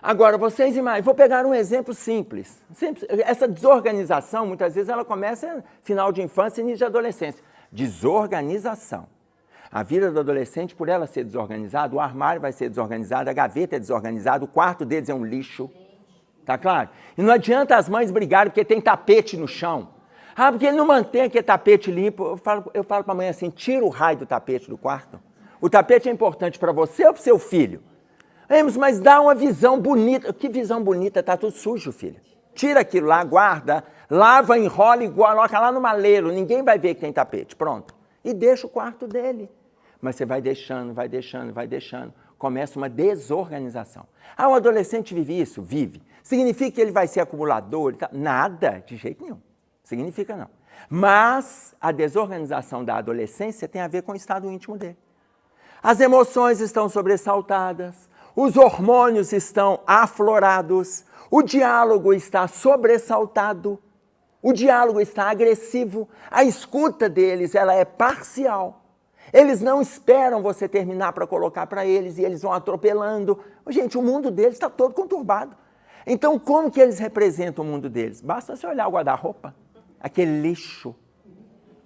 Agora, vocês imaginam, vou pegar um exemplo simples. Essa desorganização, muitas vezes, ela começa no final de infância e início de adolescência. Desorganização. A vida do adolescente, por ela ser desorganizada, o armário vai ser desorganizado, a gaveta é desorganizada, o quarto deles é um lixo. Tá claro? E não adianta as mães brigarem porque tem tapete no chão. Ah, porque ele não mantém aquele tapete limpo. Eu falo para a mãe assim, tira o raio do tapete do quarto. O tapete é importante para você ou para o seu filho? Mas dá uma visão bonita. Que visão bonita? Tá tudo sujo, filho. Tira aquilo lá, guarda, lava, enrola e coloca lá no maleiro. Ninguém vai ver que tem tapete. Pronto. E deixa o quarto dele. Mas você vai deixando, vai deixando, vai deixando. Começa uma desorganização. Ah, o adolescente vive isso? Vive. Significa que ele vai ser acumulador? Nada, de jeito nenhum. Significa não. Mas a desorganização da adolescência tem a ver com o estado íntimo dele. As emoções estão sobressaltadas, os hormônios estão aflorados, o diálogo está sobressaltado, o diálogo está agressivo, a escuta deles ela é parcial. Eles não esperam você terminar para colocar para eles e eles vão atropelando. Gente, o mundo deles está todo conturbado. Então, como que eles representam o mundo deles? Basta você olhar o guarda-roupa, aquele lixo.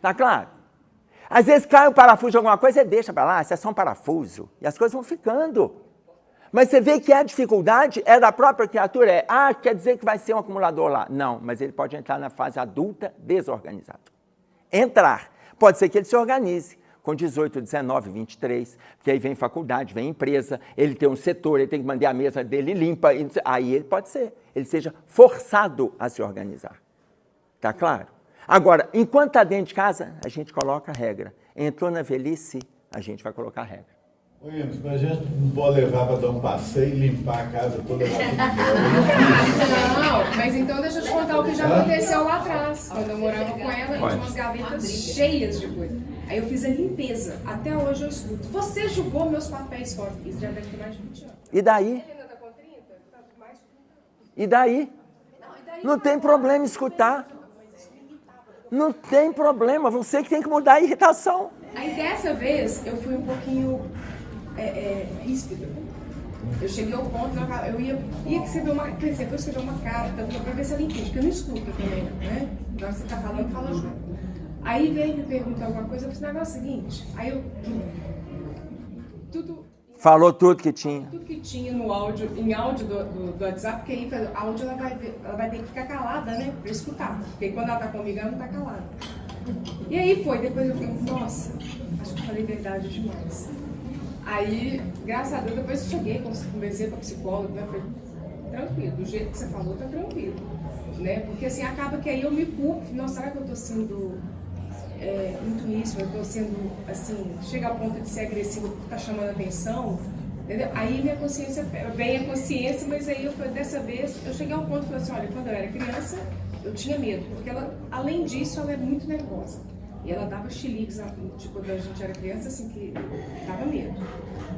Tá claro? Às vezes cai um parafuso de alguma coisa e deixa para lá, isso é só um parafuso. E as coisas vão ficando. Mas você vê que a dificuldade é da própria criatura. Quer dizer que vai ser um acumulador lá. Não, mas ele pode entrar na fase adulta desorganizado. Entrar. Pode ser que ele se organize com 18, 19, 23, porque aí vem faculdade, vem empresa, ele tem um setor, ele tem que manter a mesa dele limpa, aí ele pode ser, ele seja forçado a se organizar. Tá claro? Agora, enquanto está dentro de casa, a gente coloca a regra. Entrou na velhice, a gente vai colocar a regra. Mas a gente não pode levar para dar um passeio e limpar a casa toda. Não, mas então deixa eu te contar o que já aconteceu lá atrás. Quando eu morava com ela, tinha umas gavetas cheias de coisa. Aí eu fiz a limpeza. Até hoje eu escuto. Você jogou meus papéis fora. Isso já deve ter mais de 20 anos. E daí? Ele ainda tá com 30? Tá mais de 30 anos. E daí? Não tem problema escutar. Não tem problema, você que tem que mudar a irritação. Aí dessa vez eu fui um pouquinho ríspida. Eu cheguei ao ponto, eu ia escrever uma carta para ver se ela entende, porque eu não escuto também, né? Na hora que você está falando, fala junto. Aí veio me perguntar alguma coisa, eu fiz o negócio seguinte, aí eu... Falou tudo que tinha. Tudo que tinha no áudio, em áudio do WhatsApp, porque aí a áudio ela vai ter que ficar calada, né? Para escutar. Porque quando ela tá comigo, ela não tá calada. E aí foi, depois eu falei, nossa, acho que eu falei verdade demais. Aí, graças a Deus, depois eu cheguei, conversei com a psicóloga, né? Falei, tranquilo, do jeito que você falou, tá tranquilo. Né? Porque assim, acaba que aí eu me culpo, nossa, será que eu tô sendo muito isso, eu tô sendo, assim, chega ao ponto de ser agressivo porque tá chamando atenção, entendeu? Aí minha consciência, vem a consciência, mas aí dessa vez, eu cheguei ao ponto e falei assim, olha, quando eu era criança, eu tinha medo, porque ela, além disso, ela é muito nervosa. E ela dava chiliques, tipo, quando a gente era criança, assim, que dava medo.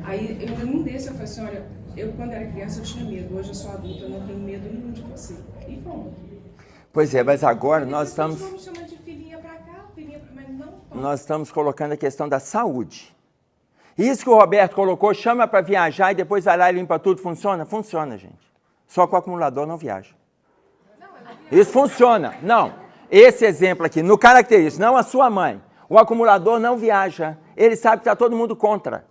Aí, num desses, eu falei assim, olha, eu quando era criança eu tinha medo, hoje eu sou adulta, eu não tenho medo nenhum de você. E pronto. Pois é, mas agora nós estamos... Vamos chamar de filhinha pra cá, filhinha, mas não... Nós estamos colocando a questão da saúde. Isso que o Roberto colocou, chama para viajar e depois vai lá e limpa tudo, funciona? Funciona, gente. Só que o acumulador não viaja. Isso funciona. Não. Esse exemplo aqui, no característico, não a sua mãe. O acumulador não viaja. Ele sabe que está todo mundo contra.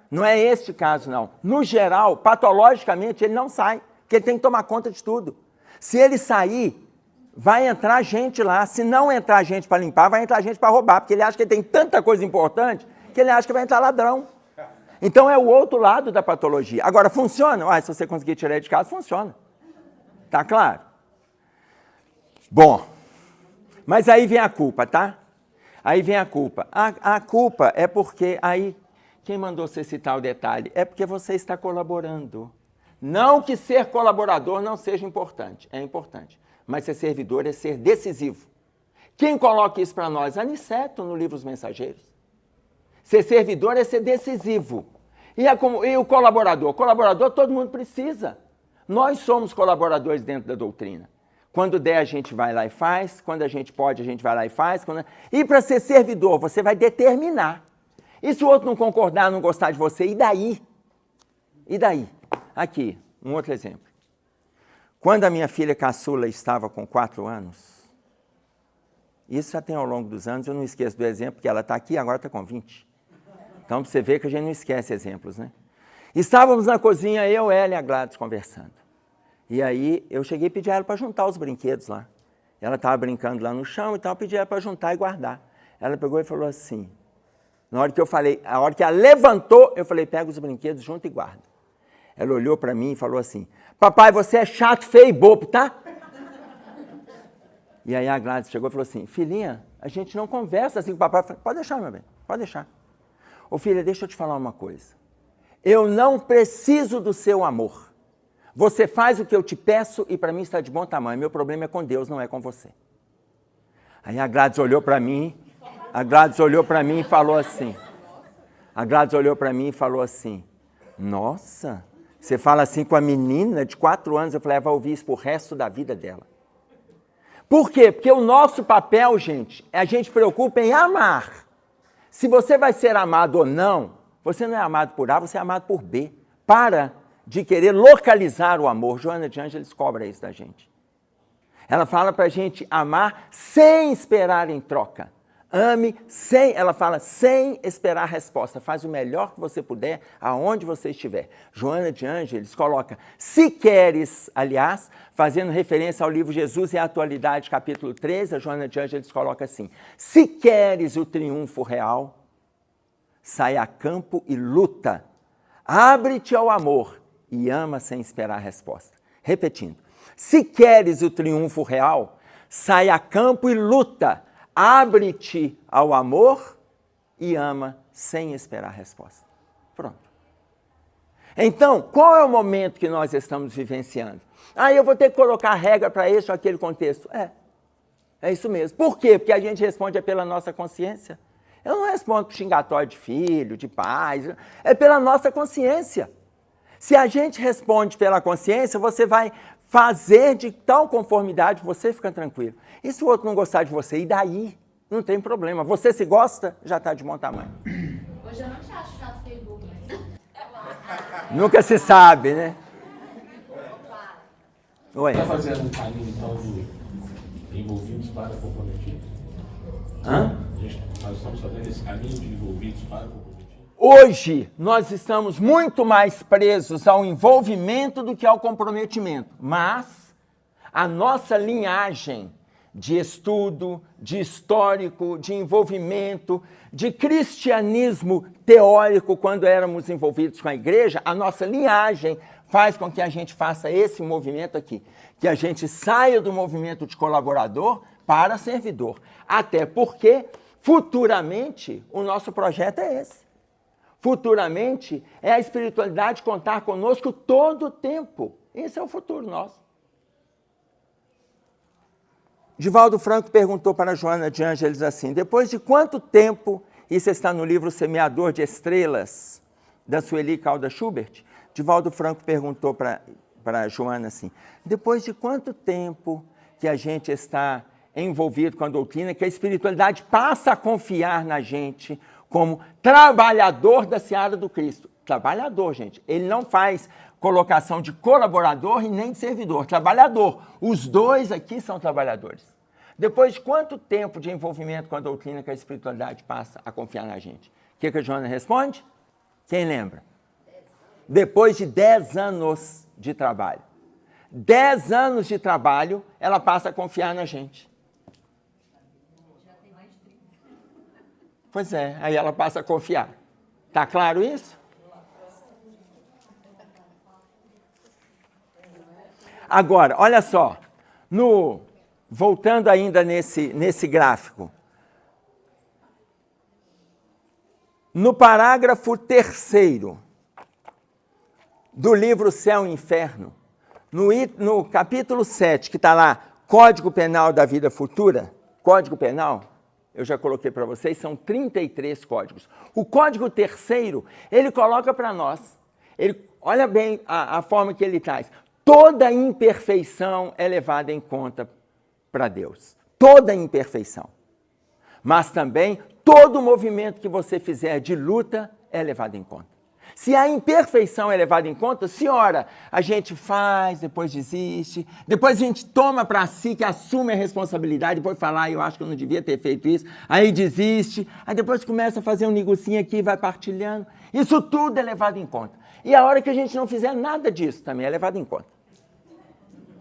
Não é este caso, não. No geral, patologicamente, ele não sai, porque ele tem que tomar conta de tudo. Se ele sair, vai entrar gente lá. Se não entrar gente para limpar, vai entrar gente para roubar, porque ele acha que ele tem tanta coisa importante que ele acha que vai entrar ladrão. Então é o outro lado da patologia. Agora, funciona? Se você conseguir tirar ele de casa, funciona. Tá claro? Bom, mas aí vem a culpa, tá? Aí vem a culpa. A culpa é porque aí, quem mandou você citar o detalhe? É porque você está colaborando. Não que ser colaborador não seja importante, é importante. Mas ser servidor é ser decisivo. Quem coloca isso para nós? Aniceto, no livro Os Mensageiros. Ser servidor é ser decisivo. E o colaborador? Colaborador todo mundo precisa. Nós somos colaboradores dentro da doutrina. Quando der, a gente vai lá e faz. Quando a gente pode, a gente vai lá e faz. E para ser servidor, você vai determinar. E se o outro não concordar, não gostar de você, e daí? E daí? Aqui, Um outro exemplo. Quando a minha filha caçula estava com 4 anos, isso já tem ao longo dos anos, eu não esqueço do exemplo, porque ela está aqui, agora está com 20. Então, você vê que a gente não esquece exemplos, né? Estávamos na cozinha, eu, ela e a Gladys conversando. E aí, eu cheguei e pedi a ela para juntar os brinquedos lá. Ela estava brincando lá no chão e tal, eu pedi ela para juntar e guardar. Ela pegou e falou assim, na hora que eu falei, a hora que ela levantou, eu falei, pega os brinquedos, junta e guarda. Ela olhou para mim e falou assim, papai, você é chato, feio e bobo, tá? E aí a Gladys chegou e falou assim, filhinha, a gente não conversa assim com o papai. Eu falei, pode deixar, meu bem, pode deixar. Ô filha, deixa eu te falar uma coisa. Eu não preciso do seu amor. Você faz o que eu te peço e para mim está de bom tamanho. Meu problema é com Deus, não é com você. Aí a Gladys olhou para mim, e falou assim, nossa, você fala assim com a menina de 4 anos, eu falei, ela vai ouvir isso pro resto da vida dela. Por quê? Porque o nosso papel, gente, a gente preocupa em amar. Se você vai ser amado ou não, você não é amado por A, você é amado por B. Para de querer localizar o amor. Joana de Ângeles cobra isso da gente. Ela fala para a gente amar sem esperar em troca. Ame sem, ela fala, sem esperar resposta. Faz o melhor que você puder, aonde você estiver. Joana de Ângeles coloca, se queres, aliás, fazendo referência ao livro Jesus e a Atualidade, capítulo 13, a Joana de Ângeles coloca assim, se queres o triunfo real, sai a campo e luta. Abre-te ao amor e ama sem esperar resposta. Repetindo, se queres o triunfo real, sai a campo e luta. Abre-te ao amor e ama sem esperar resposta. Pronto. Então, qual é o momento que nós estamos vivenciando? Eu vou ter que colocar regra para esse ou aquele contexto. É isso mesmo. Por quê? Porque a gente responde pela nossa consciência. Eu não respondo por xingatório de filho, de pais, é pela nossa consciência. Se a gente responde pela consciência, você vai fazer de tal conformidade, você fica tranquilo. E se o outro não gostar de você, e daí? Não tem problema. Você se gosta, já está de bom tamanho. Hoje eu não te acho chato, feio, bobo, mas... Nunca se sabe, né? Oi. Está fazendo um caminho, então, de envolvidos para comprometidos? Nós estamos fazendo esse caminho de envolvidos para comprometidos? Hoje, nós estamos muito mais presos ao envolvimento do que ao comprometimento. Mas a nossa linhagem de estudo, de histórico, de envolvimento, de cristianismo teórico, quando éramos envolvidos com a igreja, a nossa linhagem faz com que a gente faça esse movimento aqui. Que a gente saia do movimento de colaborador para servidor. Até porque, futuramente, o nosso projeto é esse. Futuramente, é a espiritualidade contar conosco todo o tempo. Esse é o futuro nosso. Divaldo Franco perguntou para Joana de Ângeles assim, depois de quanto tempo, isso está no livro Semeador de Estrelas, da Sueli Caldas Schubert, Divaldo Franco perguntou para Joana assim, depois de quanto tempo que a gente está envolvido com a doutrina, que a espiritualidade passa a confiar na gente como trabalhador da seara do Cristo. Trabalhador, gente. Ele não faz colocação de colaborador e nem de servidor. Trabalhador. Os dois aqui são trabalhadores. Depois de quanto tempo de envolvimento com a doutrina que a espiritualidade passa a confiar na gente? O que a Joana responde? Quem lembra? Depois de 10 anos de trabalho. 10 anos de trabalho, ela passa a confiar na gente. Pois é, aí ela passa a confiar. Tá claro isso? Agora, olha só, voltando ainda nesse gráfico. No parágrafo 3º do livro Céu e Inferno, no capítulo 7, que está lá, Código Penal da Vida Futura, Código Penal, eu já coloquei para vocês, são 33 códigos. O código 3º, ele coloca para nós, olha bem a forma que ele traz, toda imperfeição é levada em conta para Deus. Toda imperfeição. Mas também, todo movimento que você fizer de luta é levado em conta. Se a imperfeição é levada em conta, se ora, a gente faz, depois desiste, depois a gente toma para si, que assume a responsabilidade, depois fala, eu acho que eu não devia ter feito isso, aí desiste, aí depois começa a fazer um negocinho aqui, vai partilhando. Isso tudo é levado em conta. E a hora que a gente não fizer nada disso também é levado em conta.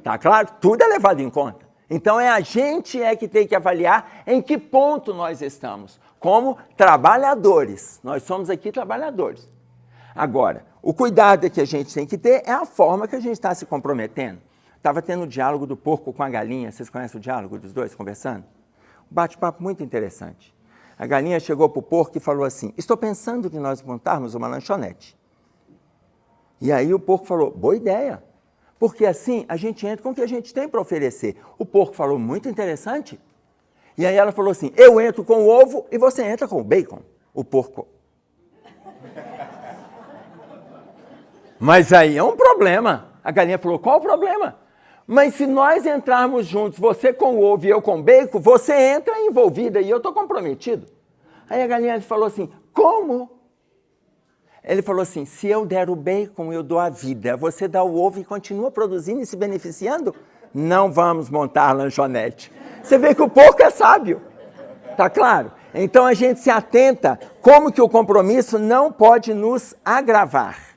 Tá claro? Tudo é levado em conta. Então a gente que tem que avaliar em que ponto nós estamos, como trabalhadores. Nós somos aqui trabalhadores. Agora, o cuidado que a gente tem que ter é a forma que a gente está se comprometendo. Estava tendo o diálogo do porco com a galinha, vocês conhecem o diálogo dos dois conversando? Um bate-papo muito interessante. A galinha chegou para o porco e falou assim, estou pensando de nós montarmos uma lanchonete. E aí o porco falou, boa ideia, porque assim a gente entra com o que a gente tem para oferecer. O porco falou, muito interessante. E aí ela falou assim, eu entro com o ovo e você entra com o bacon. O porco... Mas aí é um problema. A galinha falou, qual o problema? Mas se nós entrarmos juntos, você com o ovo e eu com o bacon, você entra envolvida e eu estou comprometido. Aí a galinha falou assim, como? Ele falou assim, se eu der o bacon, eu dou a vida. Você dá o ovo e continua produzindo e se beneficiando? Não vamos montar lanchonete. Você vê que o porco é sábio. Tá claro? Então a gente se atenta como que o compromisso não pode nos agravar.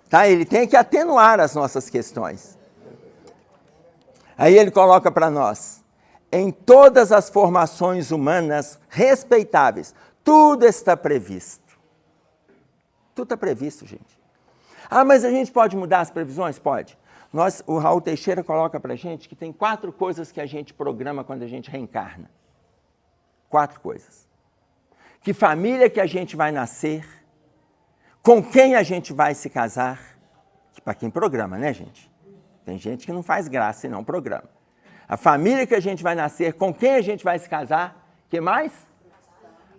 Tá? Ele tem que atenuar as nossas questões. Aí ele coloca para nós, em todas as formações humanas respeitáveis, tudo está previsto. Tudo está previsto, gente. Ah, mas a gente pode mudar as previsões? Pode. O Raul Teixeira coloca para a gente que tem 4 coisas que a gente programa quando a gente reencarna. 4 coisas. Que família que a gente vai nascer, com quem a gente vai se casar, que para quem programa, né, gente? Tem gente que não faz graça e não programa. A família que a gente vai nascer, com quem a gente vai se casar, que mais?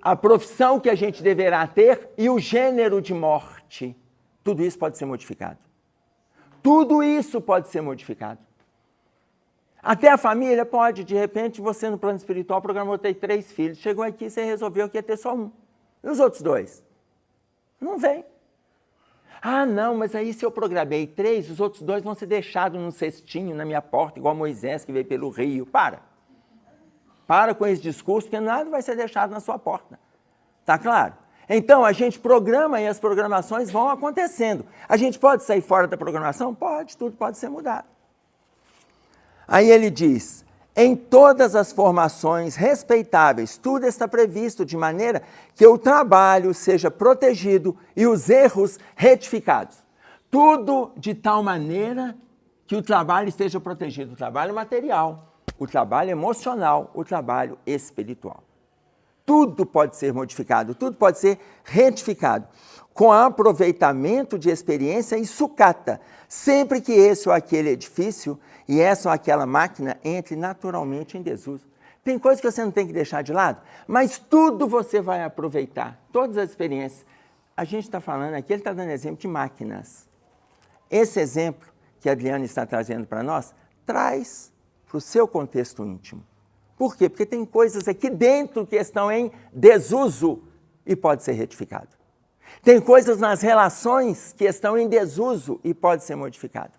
A profissão que a gente deverá ter e o gênero de morte. Tudo isso pode ser modificado. Tudo isso pode ser modificado. Até a família pode, de repente, você no plano espiritual programou ter 3 filhos, chegou aqui e você resolveu que ia ter só 1. E os outros 2? Não vem. Ah, não, mas aí se eu programei 3, os outros 2 vão ser deixados num cestinho na minha porta, igual Moisés que veio pelo rio. Para com esse discurso, porque nada vai ser deixado na sua porta. Tá claro? Então, a gente programa e as programações vão acontecendo. A gente pode sair fora da programação? Pode, tudo pode ser mudado. Aí ele diz, em todas as formações respeitáveis, tudo está previsto de maneira que o trabalho seja protegido e os erros retificados. Tudo de tal maneira que o trabalho esteja protegido, o trabalho material, o trabalho emocional, o trabalho espiritual. Tudo pode ser modificado, tudo pode ser retificado, com aproveitamento de experiência e sucata, sempre que esse ou aquele edifício e essa ou aquela máquina entre naturalmente em desuso. Tem coisas que você não tem que deixar de lado, mas tudo você vai aproveitar, todas as experiências. A gente está falando aqui, ele está dando exemplo de máquinas. Esse exemplo que a Adriana está trazendo para nós, traz para o seu contexto íntimo. Por quê? Porque tem coisas aqui dentro que estão em desuso e pode ser retificado. Tem coisas nas relações que estão em desuso e pode ser modificado.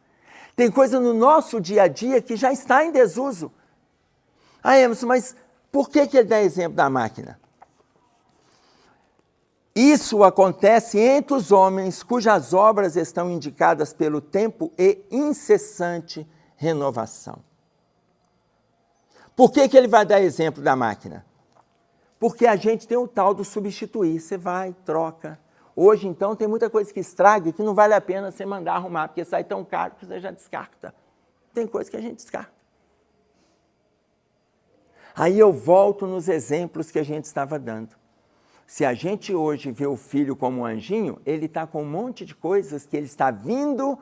Tem coisa no nosso dia a dia que já está em desuso. Ah, Emerson, mas por que ele dá exemplo da máquina? Isso acontece entre os homens cujas obras estão indicadas pelo tempo e incessante renovação. Por que ele vai dar exemplo da máquina? Porque a gente tem o tal do substituir. Você vai, troca. Hoje, então, tem muita coisa que estraga e que não vale a pena você mandar arrumar, porque sai tão caro que você já descarta. Tem coisa que a gente descarta. Aí eu volto nos exemplos que a gente estava dando. Se a gente hoje vê o filho como um anjinho, ele está com um monte de coisas que ele está vindo,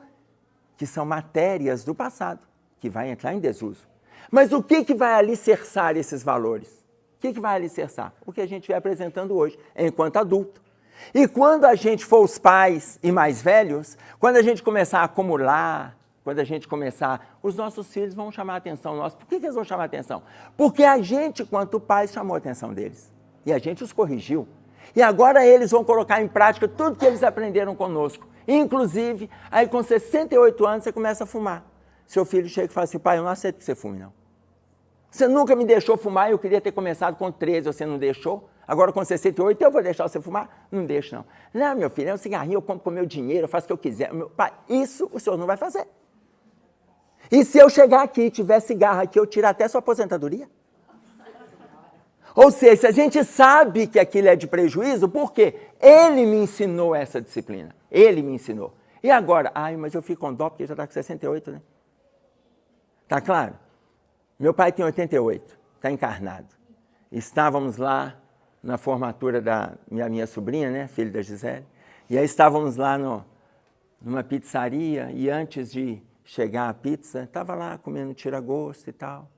que são matérias do passado, que vai entrar em desuso. Mas o que vai alicerçar esses valores? O que vai alicerçar? O que a gente vem apresentando hoje, enquanto adulto. E quando a gente for os pais e mais velhos, quando a gente começar a acumular, quando a gente começar, os nossos filhos vão chamar a atenção nossa. Por que eles vão chamar a atenção? Porque a gente, quanto pais, chamou a atenção deles. E a gente os corrigiu. E agora eles vão colocar em prática tudo que eles aprenderam conosco. Inclusive, aí com 68 anos você começa a fumar. Seu filho chega e fala assim, pai, eu não aceito que você fume, não. Você nunca me deixou fumar, eu queria ter começado com 13, você não deixou. Agora com 68 eu vou deixar você fumar? Não deixo, não. Não, meu filho, é um cigarrinho, eu compro com o meu dinheiro, eu faço o que eu quiser. Meu pai, isso o senhor não vai fazer. E se eu chegar aqui e tiver cigarro aqui, eu tirar até sua aposentadoria? Ou seja, se a gente sabe que aquilo é de prejuízo, por quê? Ele me ensinou essa disciplina. Ele me ensinou. E agora? Ai, mas eu fico com dó porque já está com 68, né? Tá claro? Meu pai tem 88, está encarnado. Estávamos lá na formatura da minha sobrinha, né, filha da Gisele, e aí estávamos lá numa pizzaria, e antes de chegar a pizza, estava lá comendo tira-gosto e tal.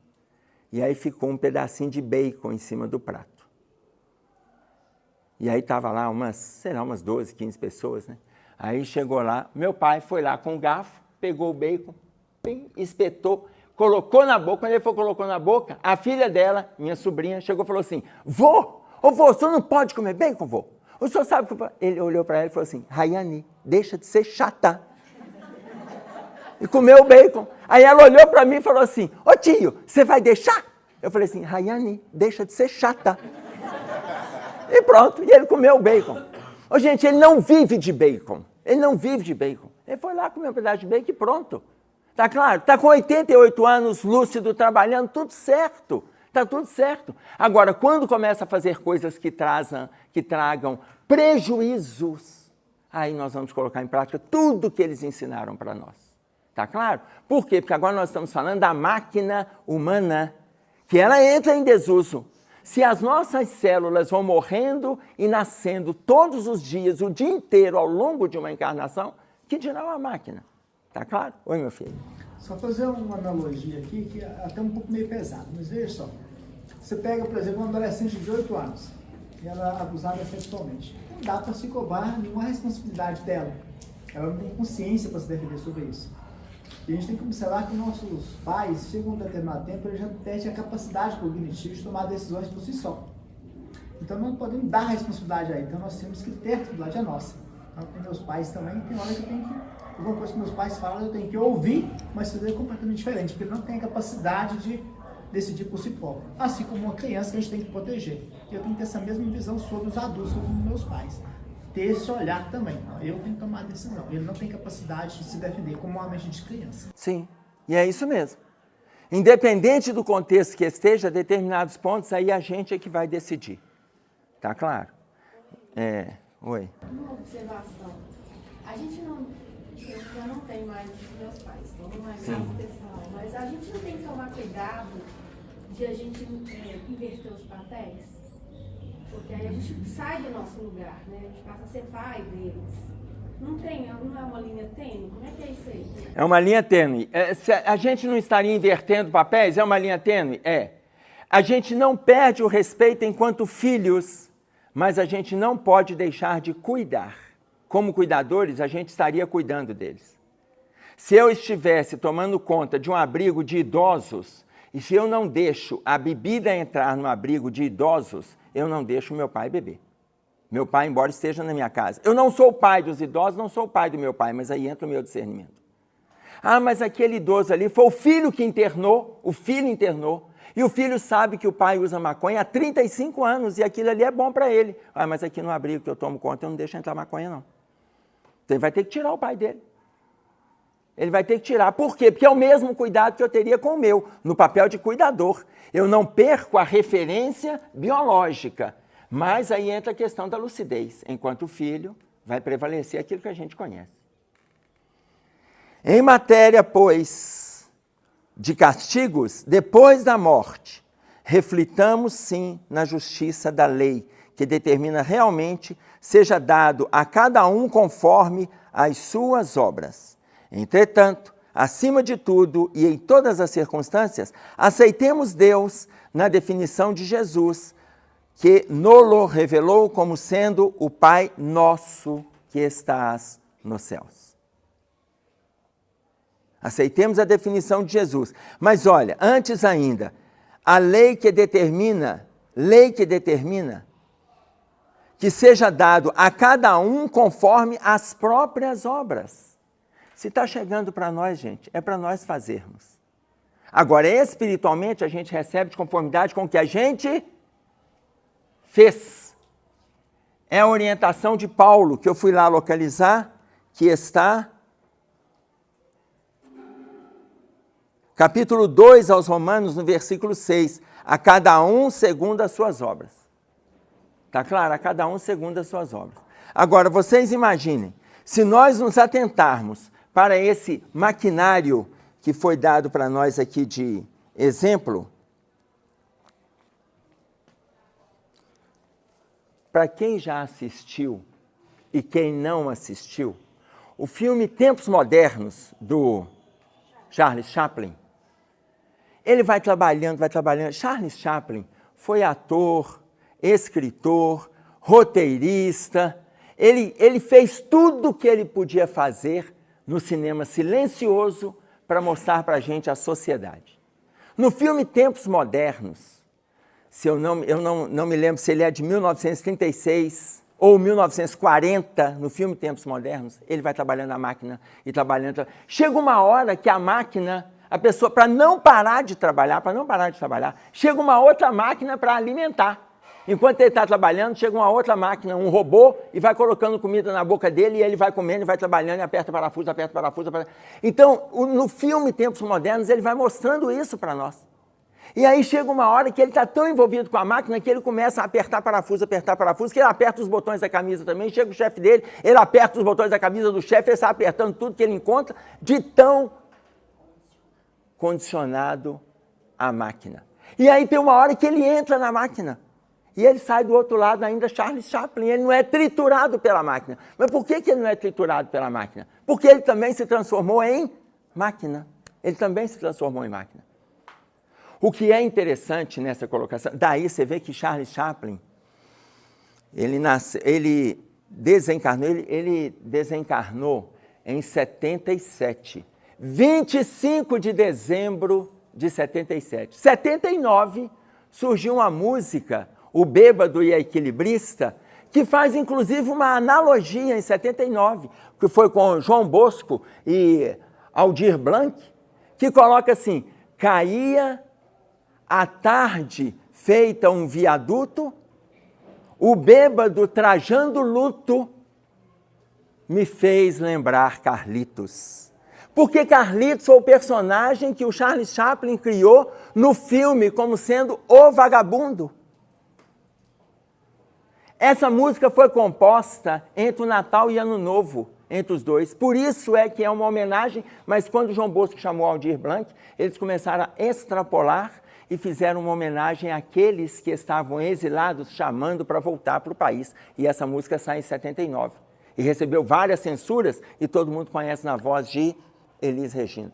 E aí ficou um pedacinho de bacon em cima do prato. E aí estava lá umas 12, 15 pessoas, né? Aí chegou lá, meu pai foi lá com o garfo, pegou o bacon, pim, espetou, colocou na boca. Quando ele colocou na boca, a filha dela, minha sobrinha, chegou e falou assim, vô, o senhor não pode comer bacon, vô? O senhor sabe que... Ele olhou para ela e falou assim, Rayane, deixa de ser chata. E comeu o bacon. Aí ela olhou para mim e falou assim, ô tio, você vai deixar? Eu falei assim, Rayane, deixa de ser chata. E pronto, e ele comeu o bacon. Ô gente, ele não vive de bacon. Ele não vive de bacon. Ele foi lá comer um pedaço de bacon e pronto. Tá claro? Tá com 88 anos, lúcido, trabalhando, tudo certo. Tá tudo certo. Agora, quando começa a fazer coisas que tragam prejuízos, aí nós vamos colocar em prática tudo que eles ensinaram para nós. Tá claro? Por quê? Porque agora nós estamos falando da máquina humana, que ela entra em desuso. Se as nossas células vão morrendo e nascendo todos os dias, o dia inteiro, ao longo de uma encarnação, que dirá uma máquina? Tá claro? Oi, meu filho. Só fazer uma analogia aqui, que é até um pouco meio pesado, mas veja só. Você pega, por exemplo, uma adolescente de 18 anos, e ela é abusada sexualmente. Não dá para se cobrar nenhuma responsabilidade dela. Ela não tem consciência para se defender sobre isso. E a gente tem que observar que nossos pais, chegam a um determinado tempo, eles já perdem a capacidade cognitiva de tomar decisões por si só. Então não podemos dar responsabilidade aí, então nós temos que ter a responsabilidade nossa. Então, com meus pais também, tem hora que eu tenho que... Alguma coisa que meus pais falam, eu tenho que ouvir, mas fazer completamente diferente, porque ele não tem a capacidade de decidir por si próprio. Assim como uma criança que a gente tem que proteger. E eu tenho que ter essa mesma visão sobre os adultos, sobre os meus pais. Ter esse olhar também. Eu tenho que tomar a decisão. Ele não tem capacidade de se defender como uma mente de criança. Sim, e é isso mesmo. Independente do contexto que esteja, determinados pontos, aí a gente é que vai decidir. Tá claro? Oi. Uma observação. A gente não... Eu já não tenho mais os meus pais, então não é nada pessoal. Mas a gente não tem que tomar cuidado de a gente inverter os papéis? Porque aí a gente sai do nosso lugar, né? A gente passa a ser pai deles. Não é uma linha tênue? Como é que é isso aí? É uma linha tênue. Se a gente não estaria invertendo papéis, é uma linha tênue? É. A gente não perde o respeito enquanto filhos, mas a gente não pode deixar de cuidar. Como cuidadores, a gente estaria cuidando deles. Se eu estivesse tomando conta de um abrigo de idosos, e se eu não deixo a bebida entrar no abrigo de idosos, eu não deixo meu pai beber. Meu pai, embora esteja na minha casa. Eu não sou o pai dos idosos, não sou o pai do meu pai, mas aí entra o meu discernimento. Ah, mas aquele idoso ali foi o filho que internou, o filho internou, e o filho sabe que o pai usa maconha há 35 anos, e aquilo ali é bom para ele. Ah, mas aqui no abrigo que eu tomo conta, eu não deixo entrar maconha, não. Então ele vai ter que tirar o pai dele. Ele vai ter que tirar. Por quê? Porque é o mesmo cuidado que eu teria com o meu, no papel de cuidador. Eu não perco a referência biológica, mas aí entra a questão da lucidez. Enquanto o filho, vai prevalecer aquilo que a gente conhece. Em matéria, pois, de castigos, depois da morte, reflitamos sim na justiça da lei, que determina realmente seja dado a cada um conforme as suas obras. Entretanto, acima de tudo e em todas as circunstâncias, aceitemos Deus na definição de Jesus, que nos revelou como sendo o Pai nosso que estás nos céus. Aceitemos a definição de Jesus. Mas olha, antes ainda, a lei que determina que seja dado a cada um conforme as próprias obras. Se está chegando para nós, gente, é para nós fazermos. Agora, espiritualmente, a gente recebe de conformidade com o que a gente fez. É a orientação de Paulo, que eu fui lá localizar, que está... Capítulo 2 aos Romanos, no versículo 6. A cada um segundo as suas obras. Está claro? A cada um segundo as suas obras. Agora, vocês imaginem, se nós nos atentarmos para esse maquinário que foi dado para nós aqui de exemplo, para quem já assistiu e quem não assistiu, o filme Tempos Modernos, do Charles Chaplin, ele vai trabalhando. Charles Chaplin foi ator, escritor, roteirista. Ele fez tudo o que ele podia fazer no cinema silencioso para mostrar para a gente a sociedade. No filme Tempos Modernos, eu não me lembro se ele é de 1936 ou 1940, no filme Tempos Modernos, ele vai trabalhando a máquina e trabalhando. Chega uma hora que a máquina... A pessoa, para não parar de trabalhar, chega uma outra máquina para alimentar. Enquanto ele está trabalhando, chega uma outra máquina, um robô, e vai colocando comida na boca dele, e ele vai comendo, e vai trabalhando, e aperta parafuso. Então, no filme Tempos Modernos, ele vai mostrando isso para nós. E aí chega uma hora que ele está tão envolvido com a máquina que ele começa a apertar parafuso, que ele aperta os botões da camisa também, chega o chefe dele, ele aperta os botões da camisa do chefe, ele está apertando tudo que ele encontra, de tão condicionado à máquina. E aí tem uma hora que ele entra na máquina e ele sai do outro lado ainda Charles Chaplin, ele não é triturado pela máquina. Mas por que ele não é triturado pela máquina? Porque ele também se transformou em máquina. O que é interessante nessa colocação, daí você vê que Charles Chaplin, ele desencarnou em 77. 25 de dezembro de 77. 79, surgiu uma música, O Bêbado e a Equilibrista, que faz inclusive uma analogia em 79, que foi com João Bosco e Aldir Blanc, que coloca assim: caía a tarde feita um viaduto, o bêbado trajando luto me fez lembrar Carlitos. Porque Carlitos foi o personagem que o Charles Chaplin criou no filme como sendo o vagabundo. Essa música foi composta entre o Natal e Ano Novo, entre os dois. Por isso é que é uma homenagem, mas quando João Bosco chamou Aldir Blanc, eles começaram a extrapolar e fizeram uma homenagem àqueles que estavam exilados, chamando para voltar para o país. E essa música sai em 79. E recebeu várias censuras, e todo mundo conhece na voz de Elis Regina.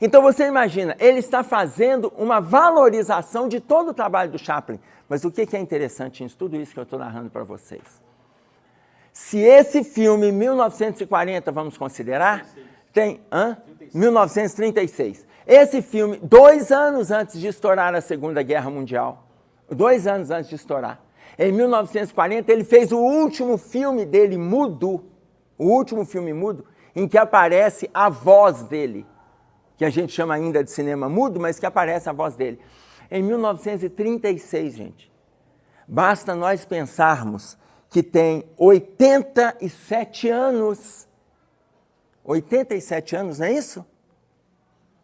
Então você imagina, ele está fazendo uma valorização de todo o trabalho do Chaplin. Mas o que é interessante em tudo isso que eu estou narrando para vocês? Se esse filme, 1940, vamos considerar, tem... 1936. Esse filme, 2 anos antes de estourar a Segunda Guerra Mundial, 2 anos antes de estourar, em 1940, ele fez o último filme dele mudo, em que aparece a voz dele, que a gente chama ainda de cinema mudo, mas que aparece a voz dele. Em 1936, gente, basta nós pensarmos que tem 87 anos. 87 anos, não é isso?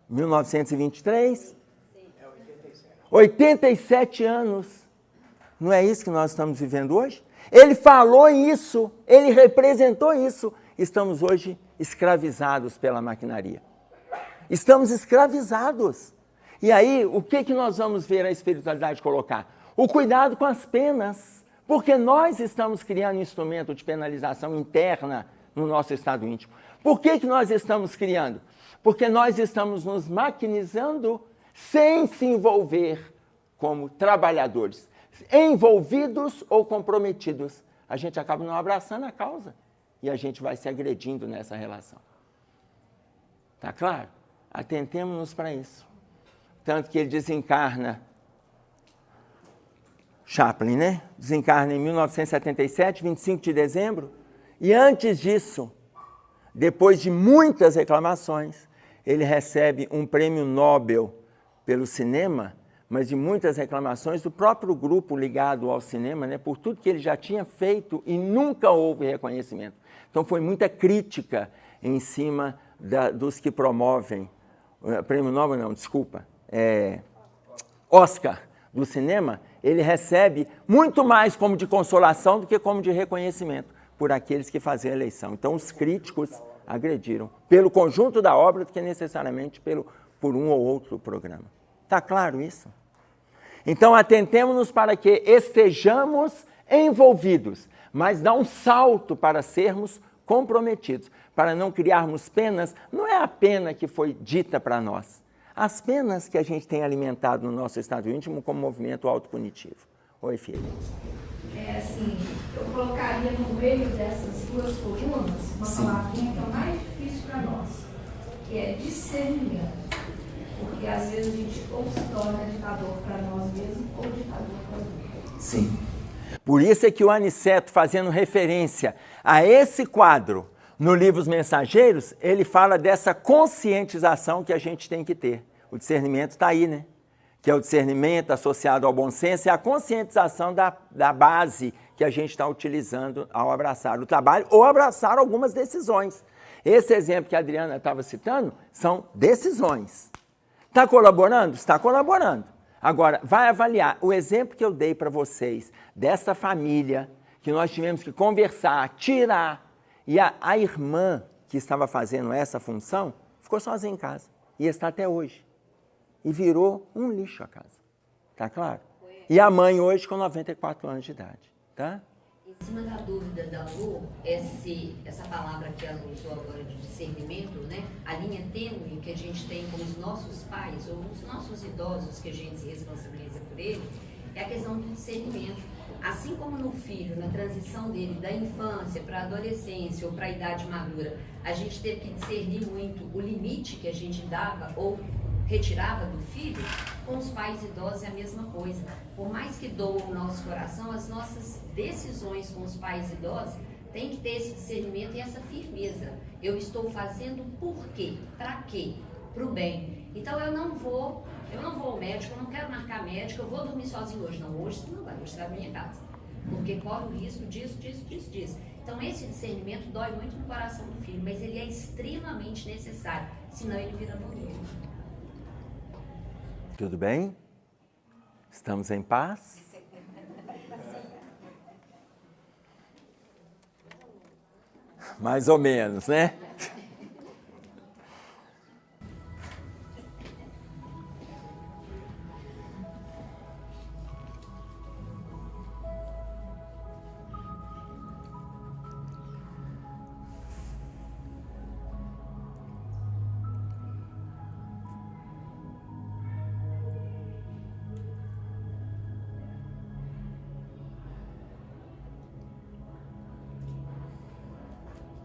1923? 87 anos. Não é isso que nós estamos vivendo hoje? Ele falou isso, ele representou isso. Estamos hoje escravizados pela maquinaria. Estamos escravizados. E aí, o que nós vamos ver a espiritualidade colocar? O cuidado com as penas. Porque nós estamos criando instrumento de penalização interna no nosso estado íntimo. Por que nós estamos criando? Porque nós estamos nos maquinizando sem se envolver como trabalhadores. Envolvidos ou comprometidos. A gente acaba não abraçando a causa. E a gente vai se agredindo nessa relação. Tá claro? Atentemos-nos para isso. Tanto que ele desencarna Chaplin, né? Desencarna em 1977, 25 de dezembro. E antes disso, depois de muitas reclamações, ele recebe um prêmio Nobel pelo cinema, mas de muitas reclamações do próprio grupo ligado ao cinema, né? Por tudo que ele já tinha feito e nunca houve reconhecimento. Então foi muita crítica em cima dos que promovem, prêmio Nobel não, desculpa, Oscar do cinema, ele recebe muito mais como de consolação do que como de reconhecimento por aqueles que faziam a eleição. Então os críticos agrediram pelo conjunto da obra do que necessariamente por um ou outro programa. Está claro isso? Então atentemo-nos para que estejamos envolvidos, mas dá um salto para sermos comprometidos, para não criarmos penas. Não é a pena que foi dita para nós, as penas que a gente tem alimentado no nosso estado íntimo como movimento autopunitivo. Oi, filha. Assim, eu colocaria no meio dessas duas colunas uma palavrinha que é o mais difícil para nós, que é discernimento. Porque às vezes a gente ou se torna ditador para nós mesmos ou ditador para os outros. Sim. Por isso é que o Aniceto, fazendo referência a esse quadro no livro Os Mensageiros, ele fala dessa conscientização que a gente tem que ter. O discernimento está aí, né? Que é o discernimento associado ao bom senso e a conscientização da base que a gente está utilizando ao abraçar o trabalho ou abraçar algumas decisões. Esse exemplo que a Adriana estava citando são decisões. Está colaborando? Está colaborando. Agora, vai avaliar o exemplo que eu dei para vocês dessa família que nós tivemos que conversar, tirar. E a irmã que estava fazendo essa função ficou sozinha em casa e está até hoje. E virou um lixo a casa. Tá claro? E a mãe hoje com 94 anos de idade. Tá? Em cima da dúvida da Lu, essa palavra que ela usou agora de discernimento, né? A linha tênue que a gente tem com os nossos pais ou os nossos idosos que a gente se responsabiliza por ele, é a questão do discernimento. Assim como no filho, na transição dele da infância para a adolescência ou para a idade madura, a gente teve que discernir muito o limite que a gente dava ou retirava do filho, com os pais idosos é a mesma coisa. Por mais que doa o nosso coração, as nossas decisões com os pais idosos têm que ter esse discernimento e essa firmeza. Eu estou fazendo por quê? Para quê? Para o bem. Então eu não vou ao médico, eu não quero marcar médico, eu vou dormir sozinho hoje. Não, hoje você não vai, hoje você vai na minha casa. Porque corre o risco disso. Então esse discernimento dói muito no coração do filho, mas ele é extremamente necessário, senão ele vira monstro. Tudo bem? Estamos em paz? Mais ou menos, né?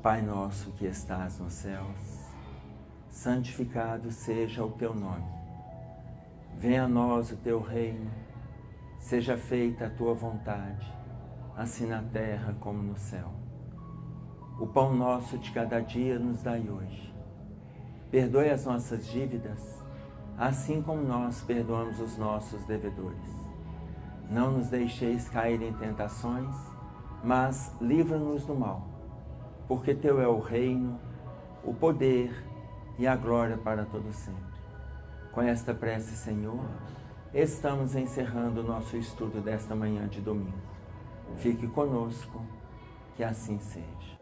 Pai nosso que estás nos céus, santificado seja o teu nome. Venha a nós o teu reino, seja feita a tua vontade, assim na terra como no céu. O pão nosso de cada dia nos dai hoje. Perdoe as nossas dívidas, assim como nós perdoamos os nossos devedores. Não nos deixeis cair em tentações, mas livra-nos do mal. Porque teu é o reino, o poder e a glória para todo sempre. Com esta prece, Senhor, estamos encerrando o nosso estudo desta manhã de domingo. Fique conosco, que assim seja.